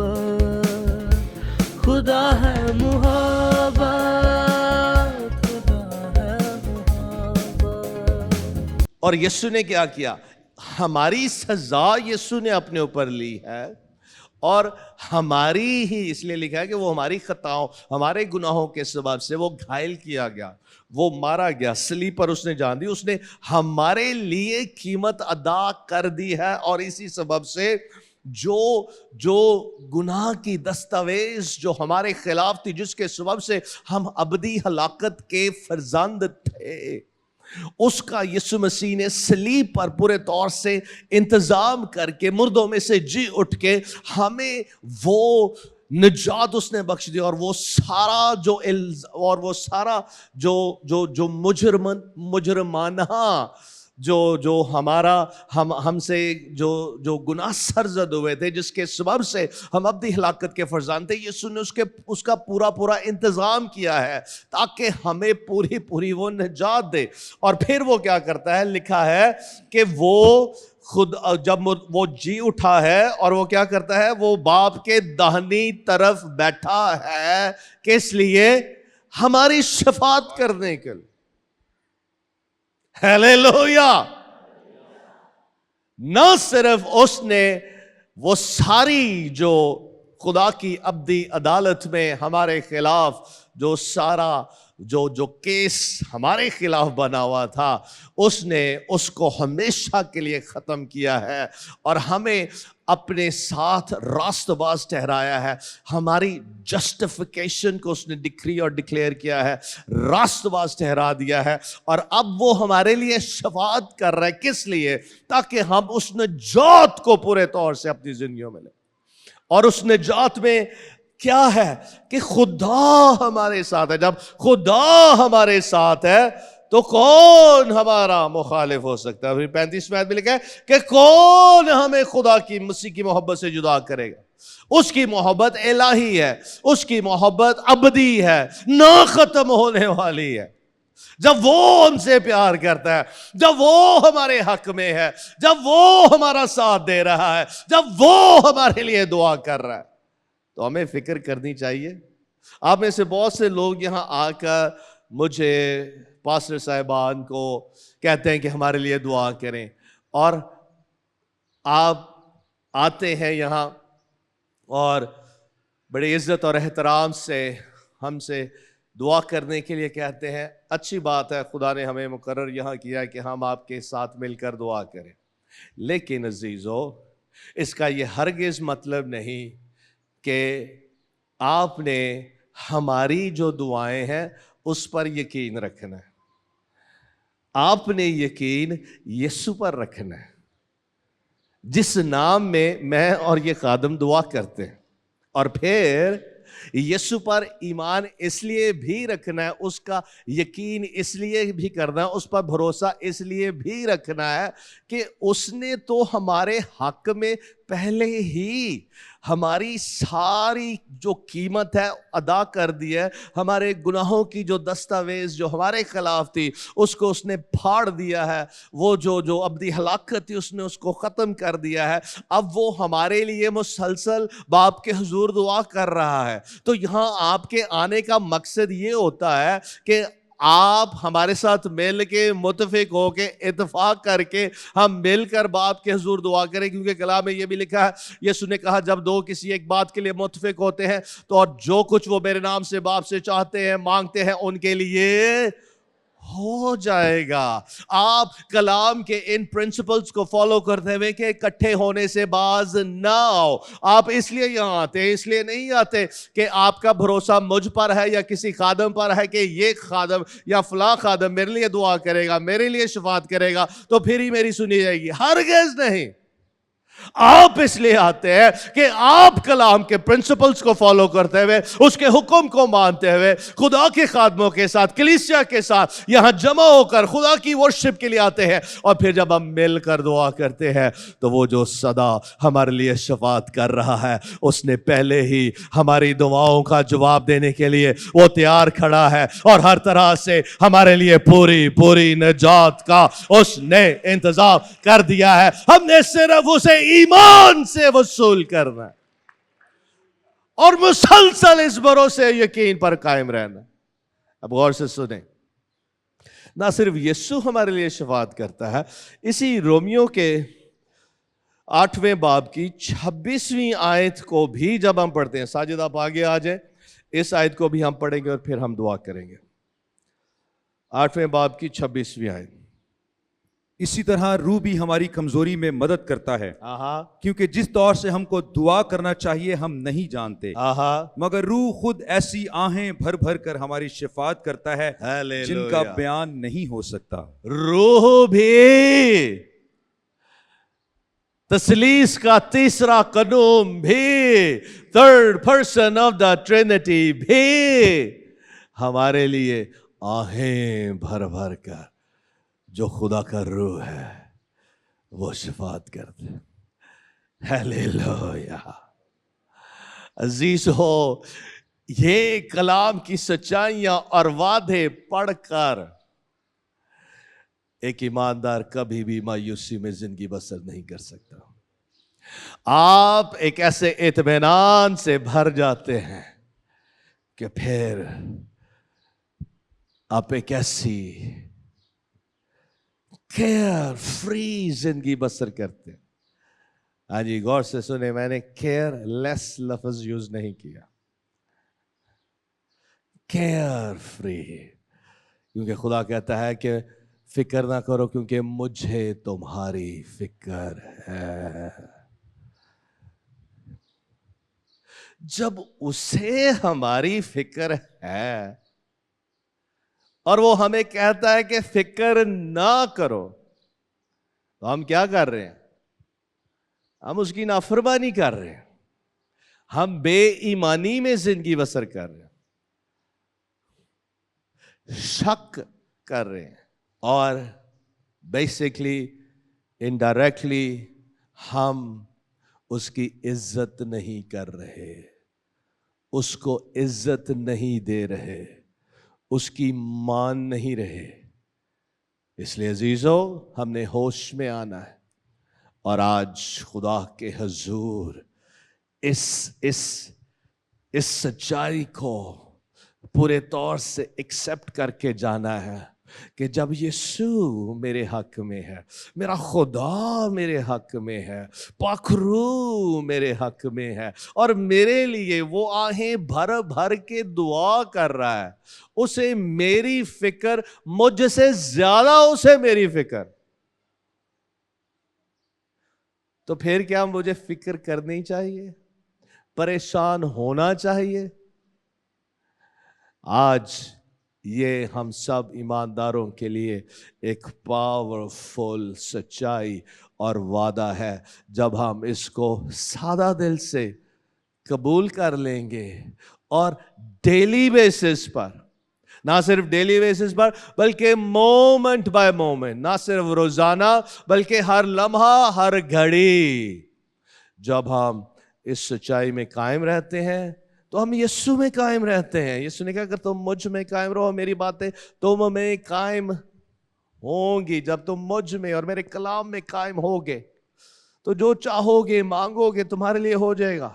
خدا ہے محبت, خدا ہے محبت. اور یسوع نے کیا کیا؟ ہماری سزا یسوع نے اپنے اوپر لی ہے, اور ہماری ہی اس لیے لکھا ہے کہ وہ ہماری خطاؤں ہمارے گناہوں کے سبب سے وہ گھائل کیا گیا, وہ مارا گیا, صلیب پر اس نے جان دی, اس نے ہمارے لیے قیمت ادا کر دی ہے. اور اسی سبب سے جو گناہ کی دستاویز جو ہمارے خلاف تھی, جس کے سبب سے ہم ابدی ہلاکت کے فرزند تھے, اس کا یسوع مسیح نے صلیب پر پورے طور سے انتظام کر کے مردوں میں سے جی اٹھ کے ہمیں وہ نجات اس نے بخش دی. اور وہ سارا جو مجرمانہ جو ہمارا ہم سے جو گناہ سرزد ہوئے تھے, جس کے سبب سے ہم ابدی ہلاکت کے فرزند تھے, یسوع نے اس کا پورا انتظام کیا ہے تاکہ ہمیں پوری وہ نجات دے. اور پھر وہ کیا کرتا ہے, لکھا ہے کہ وہ خود جب وہ جی اٹھا ہے اور وہ کیا کرتا ہے, وہ باپ کے داہنی طرف بیٹھا ہے, کس لیے؟ ہماری شفاعت کرنے کے لیے. ہیلیلویا. نہ صرف اس نے وہ ساری جو خدا کی ابدی عدالت میں ہمارے خلاف جو سارا جو کیس ہمارے خلاف بنا ہوا تھا, اس نے اس کو ہمیشہ کے لیے ختم کیا ہے اور ہمیں اپنے ساتھ راست باز ٹھہرایا ہے. ہماری جسٹیفیکیشن کو اس نے ڈکری اور ڈکلیئر کیا ہے, راست باز ٹھہرا دیا ہے, اور اب وہ ہمارے لیے شفاعت کر رہا ہے. کس لیے؟ تاکہ ہم اس نجات کو پورے طور سے اپنی زندگیوں میں لیں. اور اس نجات میں کیا ہے کہ خدا ہمارے ساتھ ہے. جب خدا ہمارے ساتھ ہے تو کون ہمارا مخالف ہو سکتا ہے؟ 35 میں بھی لکھا ہے کہ کون ہمیں خدا کی مسیح کی محبت سے جدا کرے گا. اس کی محبت الہی ہے, اس کی محبت ابدی ہے, نہ ختم ہونے والی ہے. جب وہ ہم سے پیار کرتا ہے, جب وہ ہمارے حق میں ہے, جب وہ ہمارا ساتھ دے رہا ہے, جب وہ ہمارے لیے دعا کر رہا ہے, تو ہمیں فکر کرنی چاہیے. آپ میں سے بہت سے لوگ یہاں آ کر مجھے پاسٹر صاحبان کو کہتے ہیں کہ ہمارے لیے دعا کریں, اور آپ آتے ہیں یہاں اور بڑی عزت اور احترام سے ہم سے دعا کرنے کے لیے کہتے ہیں. اچھی بات ہے, خدا نے ہمیں مقرر یہاں کیا ہے کہ ہم آپ کے ساتھ مل کر دعا کریں. لیکن عزیزو, اس کا یہ ہرگز مطلب نہیں کہ آپ نے ہماری جو دعائیں ہیں اس پر یقین رکھنا ہے. آپ نے یقین یسوع پر رکھنا ہے, جس نام میں اور یہ خادم دعا کرتے ہیں. और फिर यीशु पर ईमान इसलिए भी रखना है, उसका यकीन इसलिए भी करना है, उस पर भरोसा इसलिए भी रखना है कि उसने तो हमारे हक में पहले ही हमारी सारी जो कीमत है अदा कर दी है। हमारे गुनाहों की जो दस्तावेज जो हमारे खिलाफ थी उसको उसने फाड़ दिया है। वो जो अब्दी हलाकत थी उसने उसको ख़त्म कर दिया है। अब वो हमारे लिए मुसलसल बाप के हुजूर दुआ कर रहा है। तो यहाँ आपके आने का मकसद ये होता है कि आप हमारे साथ मिल के मुतफिक हो के इत्तेफाक करके हम मिलकर बाप के हुजूर दुआ करें, क्योंकि कलाम में ये भी लिखा है, यीशु ने कहा जब दो किसी एक बात के लिए मुतफिक होते हैं तो और जो कुछ वो मेरे नाम से बाप से चाहते हैं मांगते हैं उनके लिए हो जाएगा। आप कलाम के इन प्रिंसिपल्स को फॉलो करते हुए कि इकट्ठे होने से बाज ना आओ। आप इसलिए यहाँ आते हैं, इसलिए नहीं आते कि आपका भरोसा मुझ पर है या किसी खादम पर है कि ये खादम या फला खादम मेरे लिए दुआ करेगा, मेरे लिए शफात करेगा तो फिर ही मेरी सुनी जाएगी। हरगिज़ नहीं। आप इसलिए आते हैं कि आप कलाम के प्रिंसिपल्स को फॉलो करते हुए, उसके हुक्म को मानते हुए, खुदा के खादमों के साथ, कलीसिया के साथ यहां जमा होकर खुदा की वर्शिप के लिए आते हैं। और फिर जब हम मिलकर दुआ करते हैं तो वो जो सदा हमारे लिए शफात कर रहा है उसने पहले ही हमारी दुआओं का जवाब देने के लिए वो तैयार खड़ा है और हर तरह से हमारे लिए पूरी पूरी निजात का उसने इंतजाम कर दिया है। हमने सिर्फ उसे ईमान से वसूल करना है और मुसलसल इस भरोसे यकीन पर कायम रहना। अब गौर से सुने, ना सिर्फ यीशु हमारे लिए शफात करता है, इसी रोमियो के 8वें बाब की 26वीं आयत को भी जब हम पढ़ते हैं, साजिद आप आगे आ जाए, इस आयत को भी हम पढ़ेंगे और फिर हम दुआ करेंगे। 8वें बाब की 26वीं आयत। इसी तरह रूह भी हमारी कमजोरी में मदद करता है, आहा क्योंकि जिस तौर से हमको दुआ करना चाहिए हम नहीं जानते, आहा मगर रूह खुद ऐसी आहें भर भर कर हमारी शिफात करता है हालेलुया। जिनका बयान नहीं हो सकता। रूह भी, तसलीस का तीसरा कदम भी, third person of the Trinity भी हमारे लिए आहें भर भर कर, जो खुदा का रूह है वो शिफात करते। हालेलुया। अजीज हो, ये कलाम की सच्चाइयां और वादे पढ़कर एक ईमानदार कभी भी मायूसी में जिंदगी बसर नहीं कर सकता। आप एक ऐसे इत्मीनान से भर जाते हैं कि फिर आप एक ऐसी केयर फ्री जिंदगी बसर करते हैं। हाँ जी, गौर से सुने, मैंने केयर लेस लफ्ज यूज नहीं किया, केयर फ्री, क्योंकि खुदा कहता है कि फिक्र ना करो क्योंकि मुझे तुम्हारी फिक्र है। जब उसे हमारी फिक्र है और वो हमें कहता है कि फिक्र ना करो, तो हम क्या कर रहे हैं? हम उसकी नाफरमानी कर रहे हैं, हम बेईमानी में जिंदगी बसर कर रहे हैं, शक कर रहे हैं और बेसिकली इनडायरेक्टली हम उसकी इज्जत नहीं कर रहे, उसको इज्जत नहीं दे रहे, उसकी मान नहीं रहे। इसलिए अजीजों, हमने होश में आना है और आज खुदा के हुजूर इस सच्चाई को पूरे तौर से एक्सेप्ट करके जाना है कि जब यीशु मेरे हक में है, मेरा खुदा मेरे हक में है, पाखरू मेरे हक में है और मेरे लिए वो आहें भर भर के दुआ कर रहा है, उसे मेरी फिक्र, मुझसे ज्यादा उसे मेरी फिक्र, तो फिर क्या मुझे फिक्र करनी चाहिए? परेशान होना चाहिए? आज ये हम सब ईमानदारों के लिए एक पावरफुल सच्चाई और वादा है। जब हम इसको सादा दिल से कबूल कर लेंगे और डेली बेसिस पर, ना सिर्फ डेली बेसिस पर बल्कि मोमेंट बाय मोमेंट, ना सिर्फ रोजाना बल्कि हर लम्हा हर घड़ी, जब हम इस सच्चाई में कायम रहते हैं तो हम यीशु में कायम रहते हैं। यीशु ने कहा अगर तुम मुझ में कायम रहो, मेरी बातें तुम में कायम होंगी। जब तुम मुझ में और मेरे कलाम में कायम होगे तो जो चाहोगे मांगोगे तुम्हारे लिए हो जाएगा।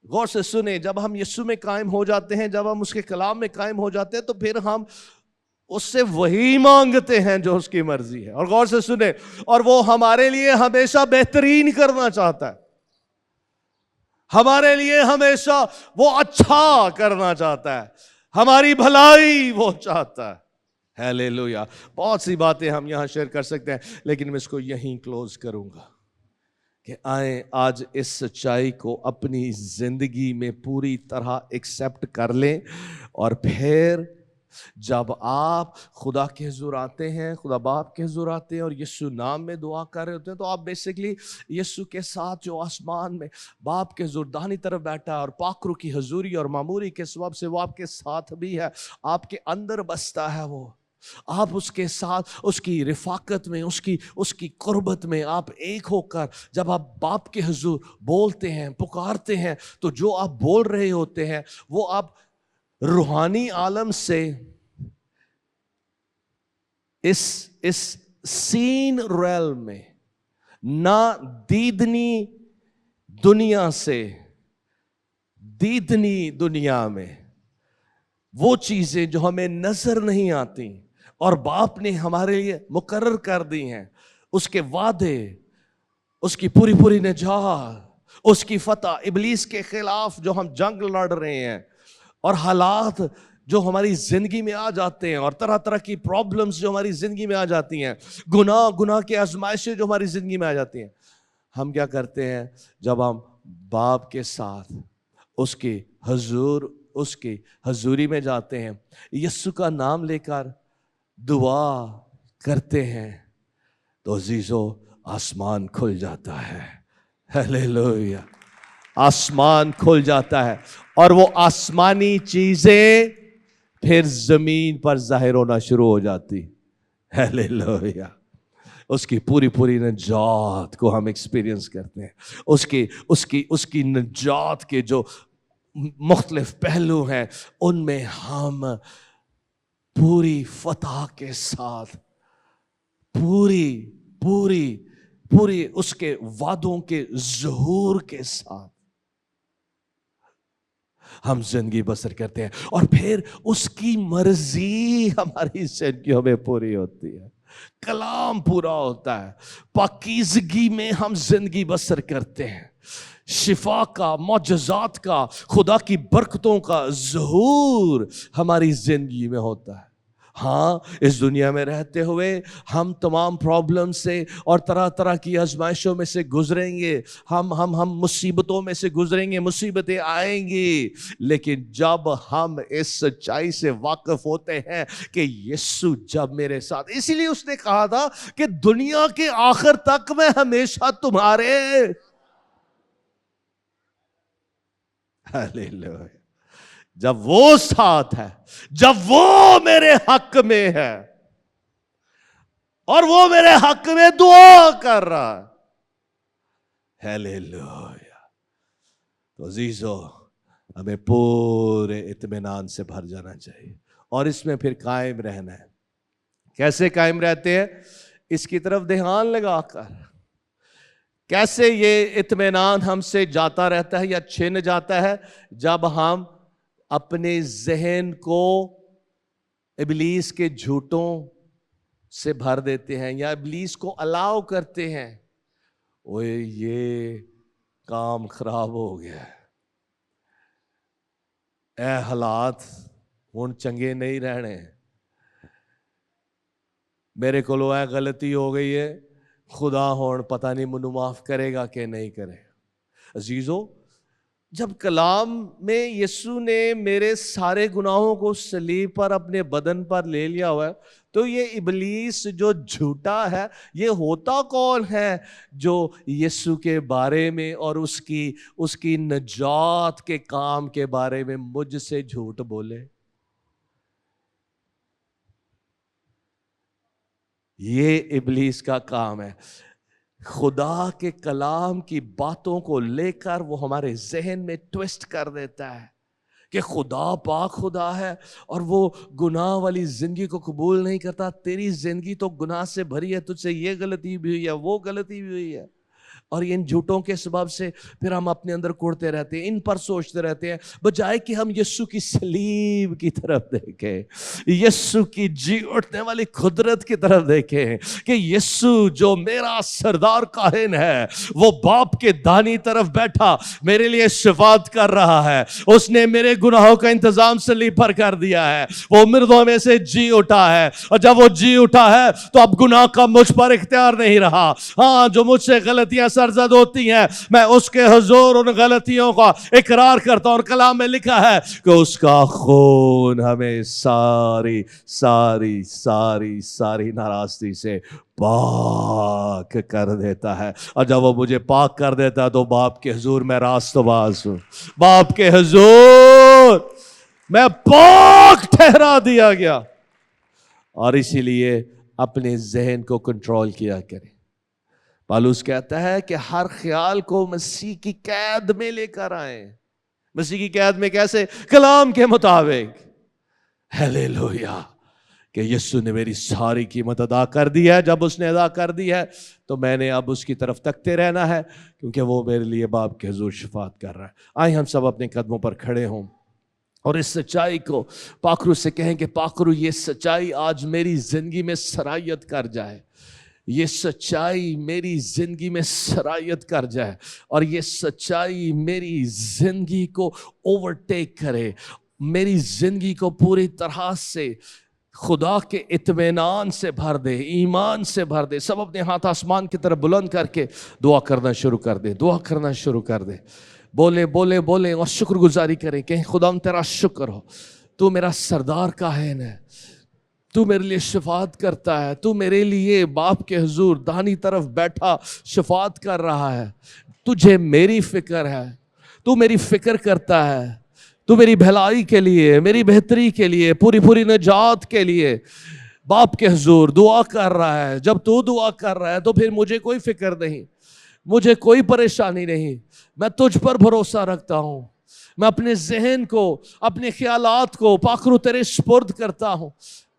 गौर से सुने, जब हम यीशु में कायम हो जाते हैं, जब हम उसके कलाम में कायम हो जाते हैं तो फिर हम उससे वही मांगते हैं जो उसकी मर्जी है। और गौर से सुने, और वो हमारे लिए हमेशा बेहतरीन करना चाहता है, हमारे लिए हमेशा वो अच्छा करना चाहता है, हमारी भलाई वो चाहता है। हालेलुया। बहुत सी बातें हम यहां शेयर कर सकते हैं, लेकिन मैं इसको यहीं क्लोज करूंगा कि आए आज इस सच्चाई को अपनी जिंदगी में पूरी तरह एक्सेप्ट कर लें। और फिर जब आप खुदा के हुजूर आते हैं, खुदा बाप के हुजूर आते हैं और यीशु नाम में दुआ कर रहे होते हैं, तो आप बेसिकली यीशु के साथ जो आसमान में बाप के हुजूर दाहिनी तरफ बैठा है और पाकरू की हजूरी और मामूरी के सबब से वो आपके साथ भी है, आपके अंदर बसता है। वो आप उसके साथ, उसकी रिफाकत में, उसकी कुर्बत में आप एक होकर जब आप बाप के हुजूर बोलते हैं, पुकारते हैं, तो जो आप बोल रहे होते हैं वो आप रूहानी आलम से इस सीन रेल में, ना दीदनी दुनिया से दीदनी दुनिया में वो चीजें जो हमें नजर नहीं आती और बाप ने हमारे लिए मुकर्रर कर दी हैं, उसके वादे, उसकी पूरी पूरी निजात, उसकी फतह, इबलीस के खिलाफ जो हम जंग लड़ रहे हैं और हालात जो हमारी जिंदगी में आ जाते हैं और तरह तरह की प्रॉब्लम्स जो हमारी जिंदगी में आ जाती हैं, गुनाह की आजमाइशें जो हमारी जिंदगी में आ जाती हैं, हम क्या करते हैं जब हम बाप के साथ उसकी हजूरी में जाते हैं, यीशु का नाम लेकर दुआ करते हैं, तो अजीजों आसमान खुल जाता है। हालेलुया। आसमान खुल जाता है और वो आसमानी चीजें फिर जमीन पर जाहिर होना शुरू हो जाती। हालेलुया। उसकी पूरी पूरी निजात को हम एक्सपीरियंस करते हैं। उसकी निजात के जो मुख्तलिफ पहलू हैं उनमें हम पूरी फतह के साथ, पूरी उसके वादों के ज़हूर के साथ हम जिंदगी बसर करते हैं और फिर उसकी मर्जी हमारी जिंदगियों में पूरी होती है। कलाम पूरा होता है, पाकीज़गी में हम जिंदगी बसर करते हैं, शिफा का, मौजज़ात का, खुदा की बरकतों का ज़हूर हमारी जिंदगी में होता है। हाँ, इस दुनिया में रहते हुए हम तमाम प्रॉब्लम से और तरह तरह की आजमाइशों में से गुजरेंगे, हम मुसीबतों में से गुजरेंगे, मुसीबतें आएंगी, लेकिन जब हम इस सच्चाई से वाकिफ होते हैं कि यीशु जब मेरे साथ, इसीलिए उसने कहा था कि दुनिया के आखिर तक मैं हमेशा तुम्हारे। हालेलुया। जब वो साथ है, जब वो मेरे हक में है और वो मेरे हक में दुआ कर रहा है, हालेलुया, तो अजीजों हमें पूरे इत्मीनान से भर जाना चाहिए और इसमें फिर कायम रहना है। कैसे कायम रहते हैं? इसकी तरफ ध्यान लगाकर। कैसे ये इत्मीनान हमसे जाता रहता है या छिन जाता है? जब हम अपने जहन को इबलीस के झूठों से भर देते हैं या इबलीस को अलाउ करते हैं। ओए ये काम खराब हो गया, ए हालात हुण चंगे नहीं रहने, मेरे को ए गलती हो गई है, खुदा हुण पता नहीं मैनू माफ करेगा कि नहीं करेगा। अजीजों, जब कलाम में यीशु ने मेरे सारे गुनाहों को सलीब पर अपने बदन पर ले लिया हुआ है, तो ये इबलीस जो झूठा है, ये होता कौन है जो यीशु के बारे में और उसकी नजात के काम के बारे में मुझसे झूठ बोले? ये इबलीस का काम है। खुदा के कलाम की बातों को लेकर वो हमारे जहन में ट्विस्ट कर देता है कि खुदा पाक खुदा है और वो गुनाह वाली जिंदगी को कबूल नहीं करता। तेरी जिंदगी तो गुनाह से भरी है, तुझसे ये गलती भी हुई है, वो गलती भी हुई है। और इन झूठों के सबब से फिर हम अपने अंदर कुड़ते रहते हैं, इन पर सोचते रहते हैं, बजाय कि हम यीशु की सलीब की तरफ देखें, यीशु की जी उठने वाली कुदरत की तरफ देखें कि यीशु जो मेरा सरदार काहिन है, वो बाप के दानी तरफ बैठा मेरे लिए शफात कर रहा है। उसने मेरे गुनाहों का इंतजाम सलीब पर कर दिया है। वो मुर्दों में से जी उठा है, और जब वो जी उठा है तो अब गुनाह का मुझ पर इख्तियार नहीं रहा। हाँ, जो मुझसे गलतियां सरजद होती हैं, मैं उसके हुजूर उन गलतियों का इकरार करता हूं। और कलाम में लिखा है कि उसका खून हमें सारी सारी सारी सारी नाराजगी से पाक कर देता है। और जब वो मुझे पाक कर देता है तो बाप के हुजूर मैं रास्तबाज हूं, बाप के हुजूर मैं पाक ठहरा दिया गया। और इसीलिए अपने जहन को कंट्रोल किया करें। पौलुस कहता है कि हर ख्याल को मसीह की कैद में लेकर आए। मसीह की कैद में कैसे? कलाम के मुताबिक। हालेलुया, कि यीशु ने मेरी सारी कीमत अदा कर दी है। जब उसने अदा कर दी है तो मैंने अब उसकी तरफ तकते रहना है, क्योंकि वो मेरे लिए बाप के हुजूर शफात कर रहा है। आइए हम सब अपने कदमों पर खड़े हों और इस सच्चाई को पाखरू से कहें कि पाखरू, ये सच्चाई आज मेरी जिंदगी में सरायत कर जाए, ये सच्चाई मेरी जिंदगी में सरायत कर जाए, और ये सच्चाई मेरी जिंदगी को ओवरटेक करे, मेरी जिंदगी को पूरी तरह से खुदा के इत्मीनान से भर दे, ईमान से भर दे। सब अपने हाथ आसमान की तरफ बुलंद करके दुआ करना शुरू कर दे, दुआ करना शुरू कर दे। बोले बोले बोले और शुक्रगुजारी करें, कहें खुदा तेरा शुक्र हो, तू मेरा सरदार काहिन है, तू मेरे लिए शफात करता है, तू मेरे लिए बाप के हुजूर दानी तरफ बैठा शफात कर रहा है। तुझे मेरी फिक्र है, तू मेरी फिक्र करता है, तू मेरी भलाई के लिए, मेरी बेहतरी के लिए, पूरी पूरी निजात के लिए बाप के हुजूर दुआ कर रहा है। जब तू दुआ कर रहा है तो फिर मुझे कोई फिक्र नहीं, मुझे कोई परेशानी नहीं। मैं तुझ पर भरोसा रखता हूँ, मैं अपने जहन को, अपने ख्यालात को पाखरू तेरे स्पुर्द करता हूँ।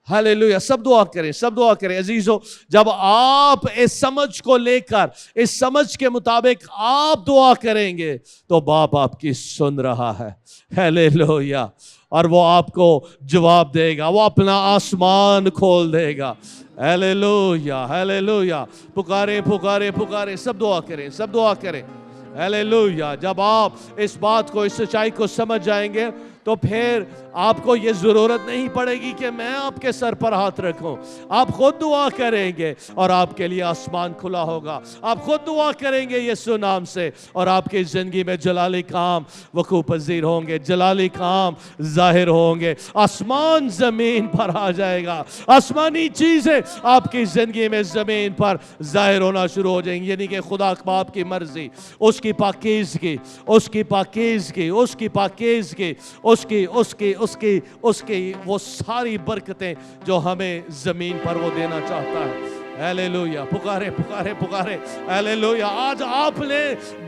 हालेलुया। सब दुआ करें, सब दुआ करें। अजीजों, जब आप इस समझ को लेकर, इस समझ के मुताबिक आप दुआ करेंगे तो बाप आपकी सुन रहा है। हालेलुया। और वो आपको जवाब देगा, वो अपना आसमान खोल देगा। Hallelujah, hallelujah. पुकारे पुकारे पुकारे, सब दुआ करें, सब दुआ करें। हालेलुया। जब आप इस बात को, इस सच्चाई को समझ जाएंगे तो फिर आपको ये ज़रूरत नहीं पड़ेगी कि मैं आपके सर पर हाथ रखूं। आप खुद दुआ करेंगे और आपके लिए आसमान खुला होगा। आप खुद दुआ करेंगे यीशु नाम से और आपकी ज़िंदगी में जलाली काम वक़ू पज़ीर होंगे, जलाली काम ज़ाहिर होंगे। आसमान ज़मीन पर आ जाएगा, आसमानी चीज़ें आपकी ज़िंदगी में ज़मीन पर ज़ाहिर होना शुरू हो जाएंगी। यानी कि खुदा बाप की मर्ज़ी, उसकी पाकीज़गी, उसकी पाकीज़गी, उसकी पाकीज़गी, उसकी उसकी उसकी उसकी वो सारी बरकतें जो हमें जमीन पर वो देना चाहता है। हालेलुया। पुकारे पुकारे पुकारे। हालेलुया। आज आपने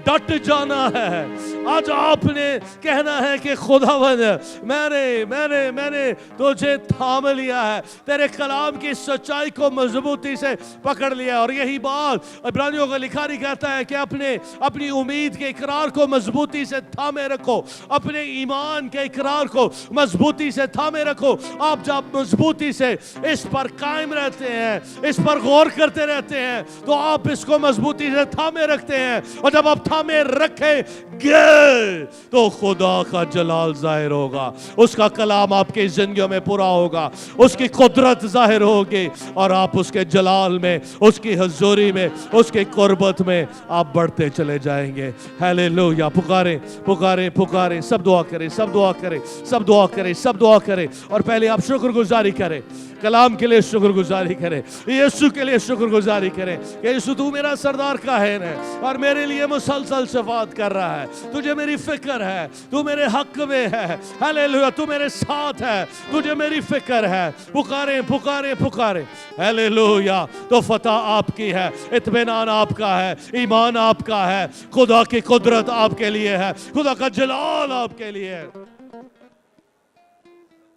डट जाना है, आज आपने कहना है कि खुदावंद मैंने मैंने मैंने तुझे थाम लिया है, तेरे कलाम की सच्चाई को मजबूती से पकड़ लिया। और यही बात इब्रानियों का लिखारी कहता है कि अपनी उम्मीद के इकरार को मजबूती से थामे रखो, अपने ईमान के इकरार को मजबूती से थामे रखो। आप जब मजबूती से इस पर कायम रहते हैं, इस पर गौर करते रहते हैं तो आप इसको मजबूती से थामे रखते हैं, और जब आप थामे रखेंगे तो खुदा का जलाल जाहिर होगा, उसका कलाम आपकी जिंदगियों में पूरा होगा, उसकी कुदरत जाहिर होगी और आप उसके जलाल में, उसकी हजूरी में, उसके कुर्बत में आप बढ़ते चले जाएंगे। हालेलुया। पुकारें पुकारें पुकारें, सब दुआ करें, सब दुआ करें, सब दुआ करें, सब दुआ करें। और पहले आप शुक्रगुजारी करें, कलाम के लिए शुक्रगुजारी करें, यीशु के लिए शुक्रगुजारी करें कि यीशु तू मेरा सरदार काहिन है और मेरे लिए मुसलसल शफाअत कर रहा है, तुझे मेरी फिक्र है, तू मेरे हक में है। हालेलुया। तू मेरे साथ है, तुझे मेरी फिक्र है। पुकारें पुकारें पुकारें। हालेलुया। तो फतह आपकी है, इत्मीनान आपका है, ईमान आपका है, खुदा की कुदरत आपके लिए है, खुदा का जलाल आपके लिए है।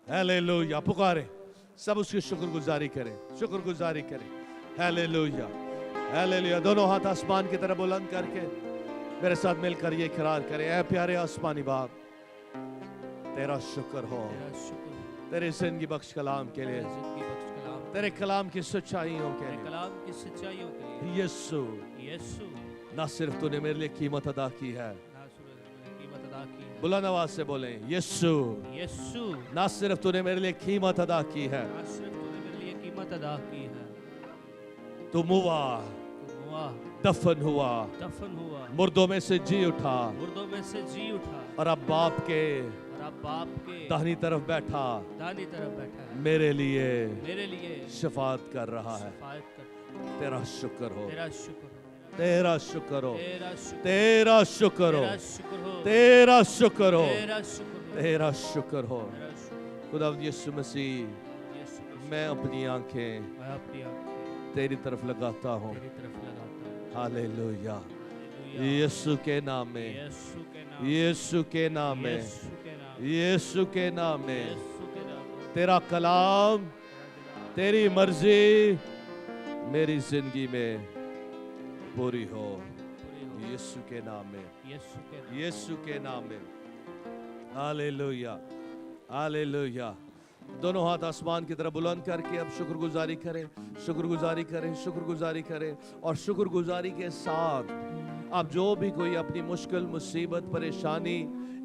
हालेलुया। पुकारें, सब उसकी शुक्रगुजारी करें, शुक्रगुजारी करें। Hallelujah hallelujah. दोनों हाथ आसमान की तरफ बुलंद करके मेरे साथ मिलकर ये इकरार करें। ऐ प्यारे आसमानी बाप, तेरा शुक्र हो तेरा शुक्र हो, तेरे जिंदगी बख्श कलाम के लिए, जिंदगी बख्श कलाम, तेरे कलाम की सच्चाइयों के तेरे लिए। कलाम की सच्चाइयों के लिए। यीशु, यीशु, ना सिर्फ तूने मेरे लिए कीमत अदा की है, कीमत अदा की है। बुलंद आवाज से बोलें, यीशु, यीशु, ना सिर्फ तूने मेरे लिए कीमत अदा की है, ना सिर्फ तूने मेरे लिए कीमत अदा की है, तू मुआ, तू हुआ, दफन हुआ, दफन हुआ, मुर्दों में से जी उठा मुर्दों में से जी उठा और अब बाप के और अब बाप के दाहिनी तरफ बैठा दाहिनी तरफ बैठा है, मेरे लिए मेरे लिए शफाअत कर रहा है। सफायत कर। तेरा शुक्र हो, तेरा शुक्र हो, तेरा शुक्र हो, तेरा शुक्र, तेरा शुक्र हो, तेरा शुक्र हो, तेरा शुक्र हो, तेरा शुक्र हो, तेरा शुक्र हो। तेरा शुक्र। खुदा यीशु मसीह, यीशु मसीह, मैं अपनी आंखें मैं अपनी आंखें तेरी तरफ लगाता हूँ। तेरी तरफ लगाता हूँ। हालेलुया। हालेलुया। यीशु के नाम में, यीशु के नाम, यीशु के नाम में, यीशु के नाम, यीशु के नाम में यीशु के नाम, तेरा कलाम, तेरी मर्जी मेरी जिंदगी में पूरी हो। पूरी हो। यीशु के नाम में, यीशु के नाम, यीशु के नाम में। Hallelujah hallelujah. दोनों हाथ आसमान की तरफ बुलंद करके अब शुक्रगुजारी करें, शुक्रगुजारी करें, शुक्रगुजारी करें। और शुक्रगुजारी के साथ आप जो भी कोई अपनी मुश्किल, मुसीबत, परेशानी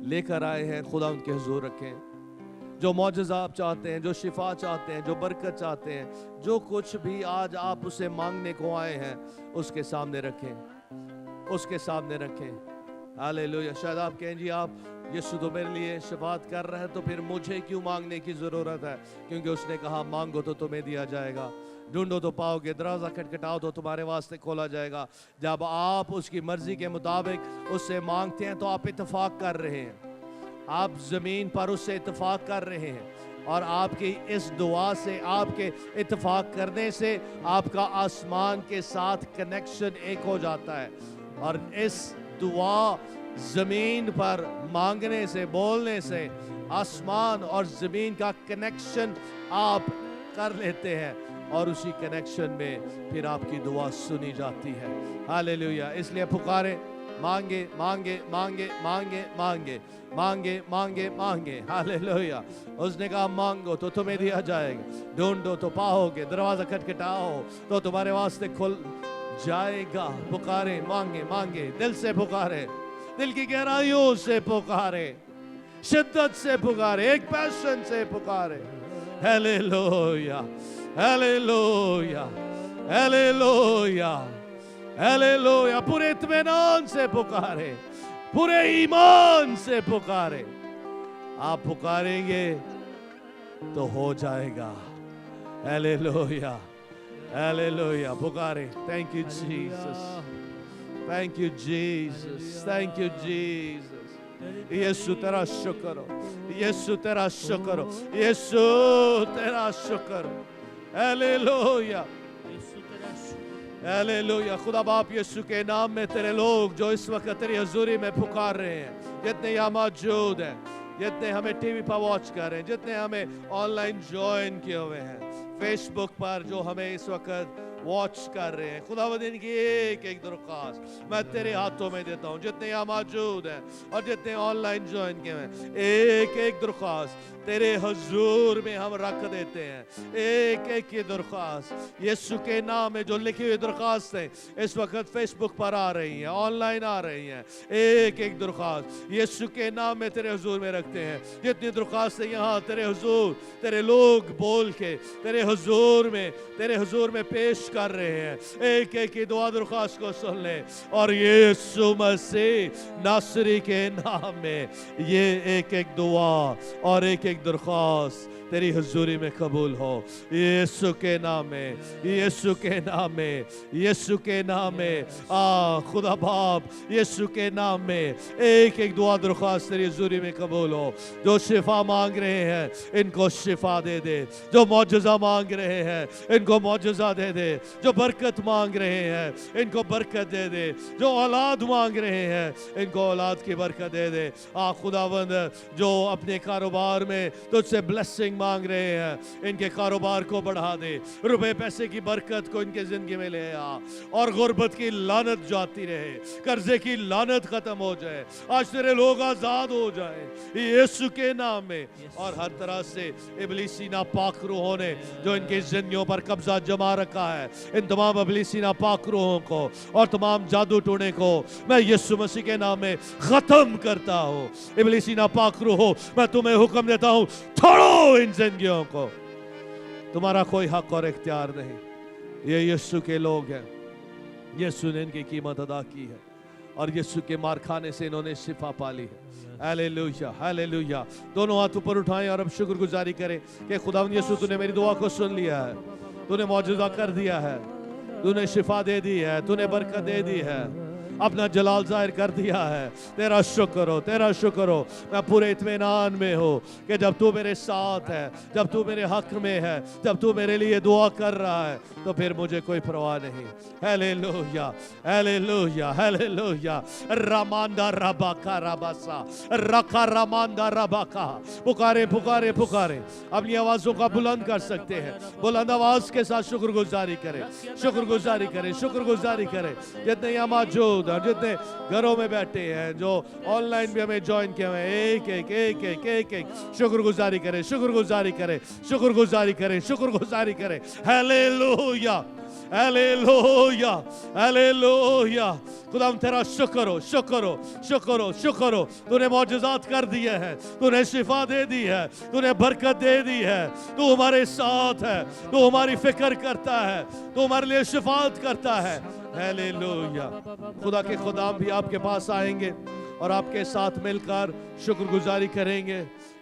लेकर आए हैं, खुदा उनके हुजूर रखें। जो मौजज़ा आप चाहते हैं, जो शिफा चाहते हैं, जो बरकत चाहते हैं, जो कुछ भी आज आप उसे मांगने को आए हैं, उसके सामने रखें, उसके सामने रखें। हालेलुया। शायद आप कहें जी आप यीशु तो मेरे लिए शफाअत कर रहा है, तो फिर मुझे क्यों मांगने की ज़रूरत है? क्योंकि उसने कहा मांगो तो तुम्हें दिया जाएगा, ढूंढो तो पाओगे, दरवाज़ा खटखटाओ तो तुम्हारे वास्ते खोला जाएगा। जब आप उसकी मर्ज़ी के मुताबिक उससे मांगते हैं तो आप इत्तेफाक कर रहे हैं, आप ज़मीन पर उससे इत्तेफाक कर रहे हैं। और आपकी इस दुआ से, आपके इत्तेफाक करने से आपका आसमान के साथ कनेक्शन एक हो जाता है। और इस दुआ ज़मीन पर मांगने से, बोलने से आसमान और ज़मीन का कनेक्शन आप कर लेते हैं, और उसी कनेक्शन में फिर आपकी दुआ सुनी जाती है। हालेलुया। इसलिए पुकारें, मांगे मांगे मांगे मांगे मांगे मांगे मांगे मांगे। हालेलुया। उसने कहा मांगो तो तुम्हें दिया जाएगा, ढूंढो तो पाओगे, दरवाजा खटखटाओ तो तुम्हारे वास्ते खुल जाएगा। पुकारे, मांगे मांगे, दिल से पुकारे, दिल की गहराइयों से पुकारे, शिद्दत से पुकारे, एक पैशन से पुकारे। Hallelujah hallelujah hallelujah hallelujah. पूरे इत्मीनान से पुकारे, पूरे ईमान से पुकारे। आप पुकारेंगे तो हो जाएगा। Hallelujah hallelujah. पुकारे। Thank you Jesus, thank you Jesus, thank you Jesus. यीशु तेरा शुक्र हो, यीशु तेरा शुक्र हो, यीशु तेरा शुक्र हो। Hallelujah hallelujah. खुदा बाप यीशु के नाम में तेरे लोग जो इस वक्त तेरी हजूरी में पुकार रहे हैं, जितने यहाँ मौजूद हैं, जितने हमें टीवी पर वॉच कर रहे हैं, जितने हमें ऑनलाइन ज्वाइन किए हुए हैं, फेसबुक पर जो हमें इस वक्त वॉच कर रहे हैं। खुदावंद इनकी एक एक दरख्वास्त मैं तेरे हाथों में देता हूँ, जितने यहाँ मौजूद हैं और जितने ऑनलाइन ज्वाइन किए हैं, एक एक दरख्वास्त तेरे हुजूर में हम रख देते हैं। एक एक की दरख्वास्त यीशु के नाम में, जो लिखी हुई दरख्वास्तें इस वक्त फेसबुक पर आ रही हैं, ऑनलाइन आ रही हैं, एक एक दरख्वास्त यीशु के नाम में तेरे हुजूर में रखते हैं। जितनी दरख्वास्तें यहाँ तेरे हुजूर, तेरे लोग बोल के तेरे हुजूर में पेश कर रहे हैं, एक एक की दुआ दरख्वास्त को सुन ले और यीशु मसीह नासरी के नाम में ये एक एक दुआ और एक एक दरख्वास्त तेरी हुजूरी में कबूल हो। यीशु के नाम में, यीशु के नाम में, यीशु के नाम में। खुदा बाप यीशु के नाम में एक एक दुआ दरख्वास्त तेरी हुजूरी में कबूल हो। जो शिफा मांग रहे हैं इनको शिफा दे दे, जो मौजज़ा मांग रहे हैं इनको मौजज़ा दे दे, जो बरकत मांग रहे हैं इनको बरकत दे दे, जो औलाद मांग रहे हैं इनको औलाद की बरकत दे दे। खुदावंद जो अपने कारोबार में तुझसे ब्लेसिंग मांग रहे हैं इनके कारोबार को बढ़ा दे, रुपए पैसे की बरकत को इनके जिंदगी में ले आ और गुर्बत की लानत जाती रहे, कर्जे की लानत खत्म हो जाए, आज तेरे लोग आजाद हो जाए यीशु के नाम में। और हर तरह से इब्लीसी नापाक रूहों ने जो इनकी जिंदगियों पर कब्जा जमा रखा है, इन तमाम इब्लीसी नापाक रूहों को और तमाम जादू टोने को मैं यीशु मसीह के नाम में खत्म करता हूँ। इब्लीसी नापाक रूहो, मैं तुम्हें हुक्म देता हूँ, छोड़ो इन जिंदगियों को, तुम्हारा कोई हक और इख्तियार नहीं। ये यीशु के लोग हैं, यीशु ने इनकी कीमत अदा की है और यीशु के मार खाने से इन्होंने शिफा पाली है। Hallelujah, hallelujah. दोनों हाथ ऊपर उठाएं और अब शुक्रगुजारी करें कि खुदावंद यीशु तूने मेरी दुआ को सुन लिया है, तूने मौजूदा कर दिया है, तूने शिफा दे दी है, तूने बरकत दे दी है, अपना जलाल जाहिर कर दिया है। तेरा शुक्र हो, तेरा शुक्र हो। मैं पूरे इत्मीनान में हो कि जब तू मेरे साथ है, जब तू मेरे हक में है, जब तू मेरे लिए दुआ कर रहा है तो फिर मुझे कोई परवाह नहीं। Hallelujah, hallelujah, hallelujah. रामांदा रबाका रबासा, रखा रामांदा रबाका। पुकारे पुकारे पुकारे, अपनी आवाज़ों का बुलंद कर सकते हैं, बुलंद आवाज के साथ शुक्रगुजारी करें, शुक्रगुजारी करें, शुक्रगुजारी करें। जितने यहाँ मौजूद और जितने घरों में बैठे हैं, जो ऑनलाइन भी हमें ज्वाइन किए हुए हैं, एक एक एक एक एक एक शुक्रगुजारी करें, शुक्रगुजारी करें, शुक्रगुजारी करें, शुक्रगुजारी करें। Hallelujah, hallelujah, hallelujah. खुदाम तेरा शुक्र हो, शुक्र हो, शुक्र हो, शुक्र हो। तूने मौजज़ात कर दिए हैं, तूने शिफा दे दी है, तूने बरकत दे दी है, तू हमारे साथ है, तू हमारी फिक्र करता है, तू हमारे लिए शिफात करता है। हालेलुया। खुदा के खुदाम भी आपके पास आएंगे और आपके साथ मिलकर शुक्रगुजारी करेंगे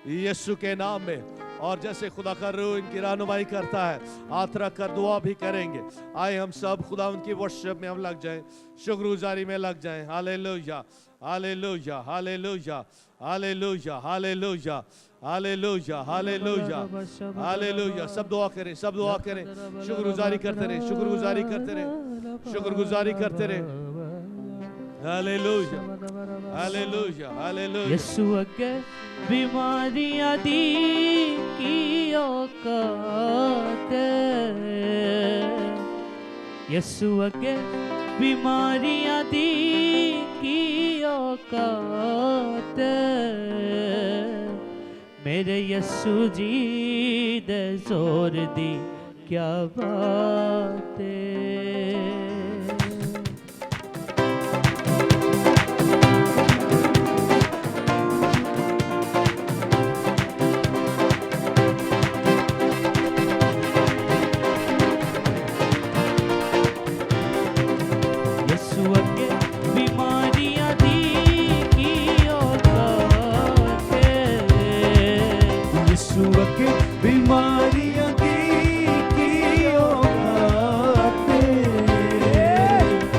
यीशु के नाम में। और जैसे खुदा का रूह इनकी रहनुमाई करता है, हाथ रख कर दुआ भी करेंगे। आए हम सब खुदा उनकी वर्शिप में हम लग जाएं, शुक्रगुजारी में लग जाएं। Hallelujah, hallelujah, hallelujah, hallelujah, hallelujah, hallelujah, hallelujah, hallelujah. सब दुआ करें, सब दुआ करें, शुक्रगुजारी करते रहे, शुक्रगुजारी करते रहे, शुक्रगुजारी करते रहे। Hallelujah, hallelujah, hallelujah. यीशु अगे बीमारियां दी की औकात, यीशु अगे बीमारियां दी की औकात, मेरे यीशु जी दे जोर दी क्या बात है। बीमारियां की औकात,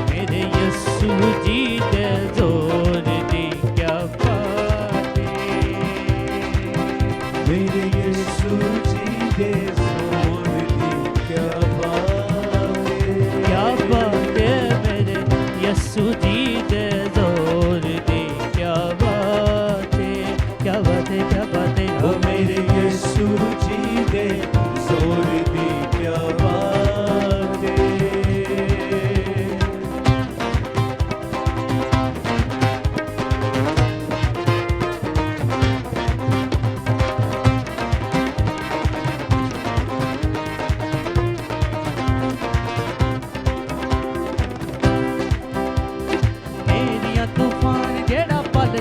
मेरे यीशु जी दे जोर दी क्या बात है, मेरे यीशु जी दे जोर दी क्या बात है, क्या बात है, मेरे यीशु जी दे जोर दी क्या बात है, क्या बात है, क्या बात है। ओ मेरे यीशु जी दे जोर दी क्या बात है।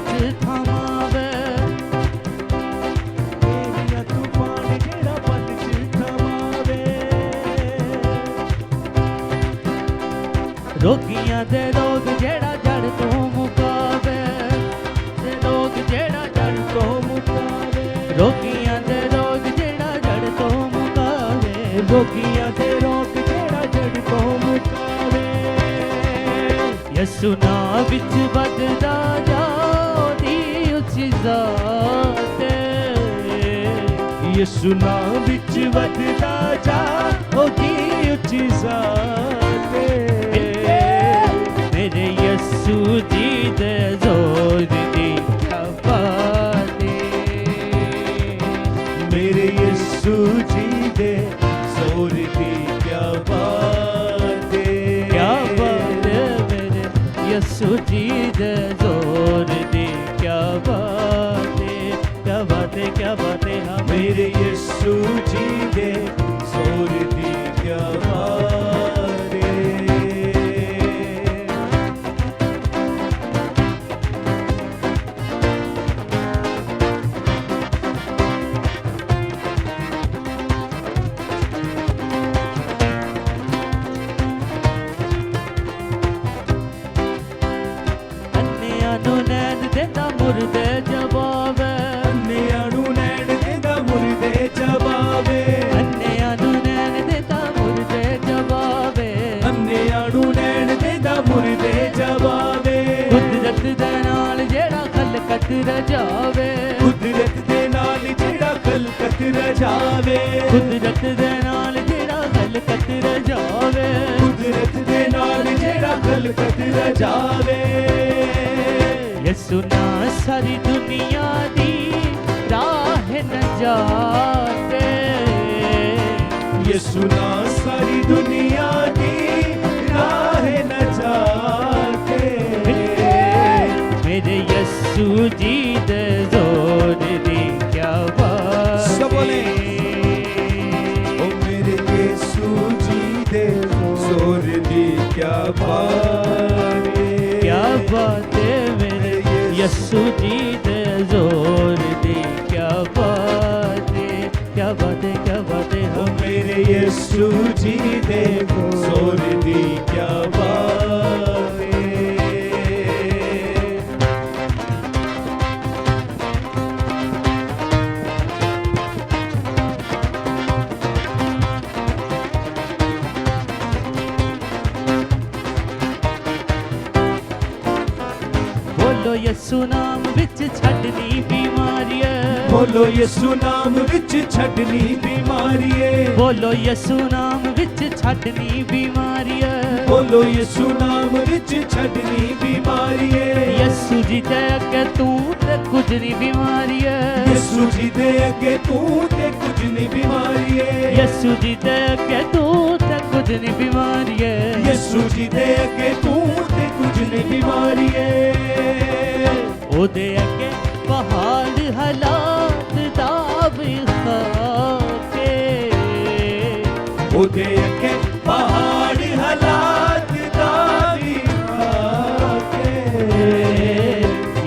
च थमावे तेरिया तूफान जेड़ा पल च थमावे रोगियां दे रोग जेड़ा जड़ तो मुकावे ते रोग जेड़ा जड़ तो मुकावे रोगियां दे रोग जेड़ा जड़ तो मुकावे रोगियां दे रोग जेड़ा जड़ तो मुकावे यसु नाम विच बददा जाओ दी उच्ची ज़ात यसु नाम विच वधदा जा ओदी उच्ची ज़ात मेरे यसु जी दे जोर दी क्या बात मेरे यीशु जी दे जोर दी क्या बात क्या बात मेरे यसु जी दे जोर दी क्या बात क्या बात क्या बात हम मेरे यीशु जी दे जोर दी क्या बात अन्नियां नू नैन देंदा मुर्दे जवाब अन्नियां नू नैन देंदा मुर्दे जवाबे अन्नियां नू नैन देंदा मुर्दे जवाब अन्नियां नू नैन देंदा मुर्दे जवाबे कुदरत दे नाल जेड़ा खलकत रजावे कुदरत दे नाल जेड़ा खलकत रजावे कुदरत दे नाल जेड़ा खलकत रजावे कुदरत दे नाल जेड़ा खलकत रजावे यसु ना सारी दुनिया दी राह नजात यीशु ना सारी दुनिया दी राह नजात मेरे यसु जी दे जोर दी क्या बात सब बोले। ओ मेरे यीशु जी दे जोर दी क्या बात क्या बात है मेरे यसु जी दे जोर दी क्या बात है क्या बात है क्या बात है ओ हम मेरे यीशु जी दे जोर दी क्या बात बोलो यसु नाम विच छड़नी बीमारी बोलो यीशु नाम विच छड़नी बीमारी बोलो यसु नाम विच छड़नी बीमारी बोलो यीशु नाम विच छड़नी बीमारी यसु जी दे अगे तू ते कुछ नहीं बीमारी यीशु जी दे अगे तू ते कुछ नहीं बीमारी यसु जी दे अगे तू ते कुछ नहीं बीमारी यीशु जी दे अगे तू ते कुछ नहीं बीमारी ओदे अगे पहाड़ हालात दा भी खाके ओदे अगे पहाड़ हालात दा भी खाके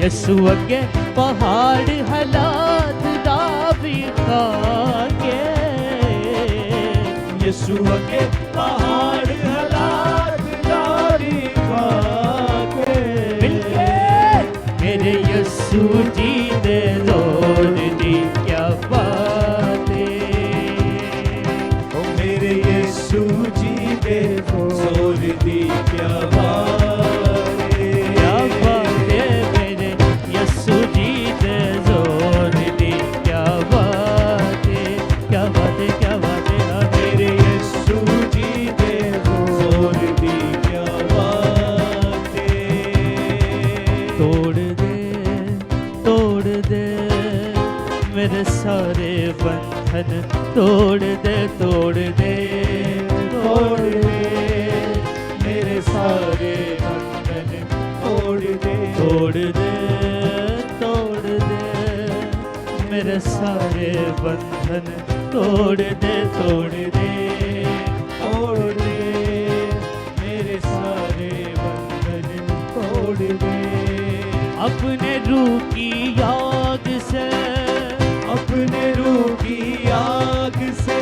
यसु अगे पहाड़ हालात दा भी खाके यीशु अगे पहाड़ हालात दा भी खाके मेरे यसु जी दे जोर दी क्या बात ओ मेरे यीशु जी दे जोर दी क्या बात क्या बात है मेरे यसु जी दे जोर दी क्या बात है क्या बात है क्या बात है हाँ मेरे यीशु जी दे जोर दी क्या बात तोड़ दे मेरे सारे बंधन तोड़ दे तोड़ दे तोड़ दे मेरे सारे बंधन तोड़ दे तोड़ दे तोड़ दे मेरे सारे बंधन तोड़ दे तोड़ दे तोड़ दे मेरे सारे बंधन तोड़ दे अपने रूह روح کی آگ سے اپنے روح کی آگ سے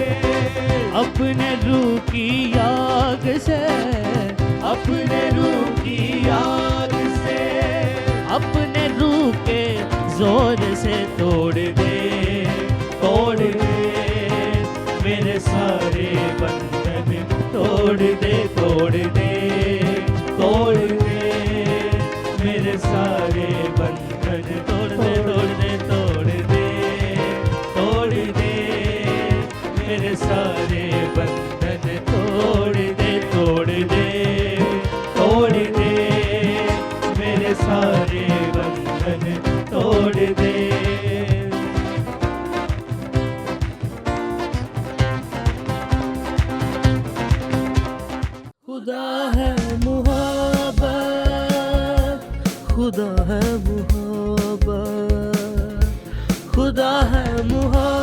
اپنے روح کی آگ سے اپنے روح کی آگ سے اپنے روح کے زور سے توڑ دے میرے سارے بندھن توڑ دے میرے سارے بندھن توڑ دے میرے سارے بندھن توڑ دے میرے سارے بندھن توڑ دے خدا ہے محبت خدا ہے محبت خدا ہے محبت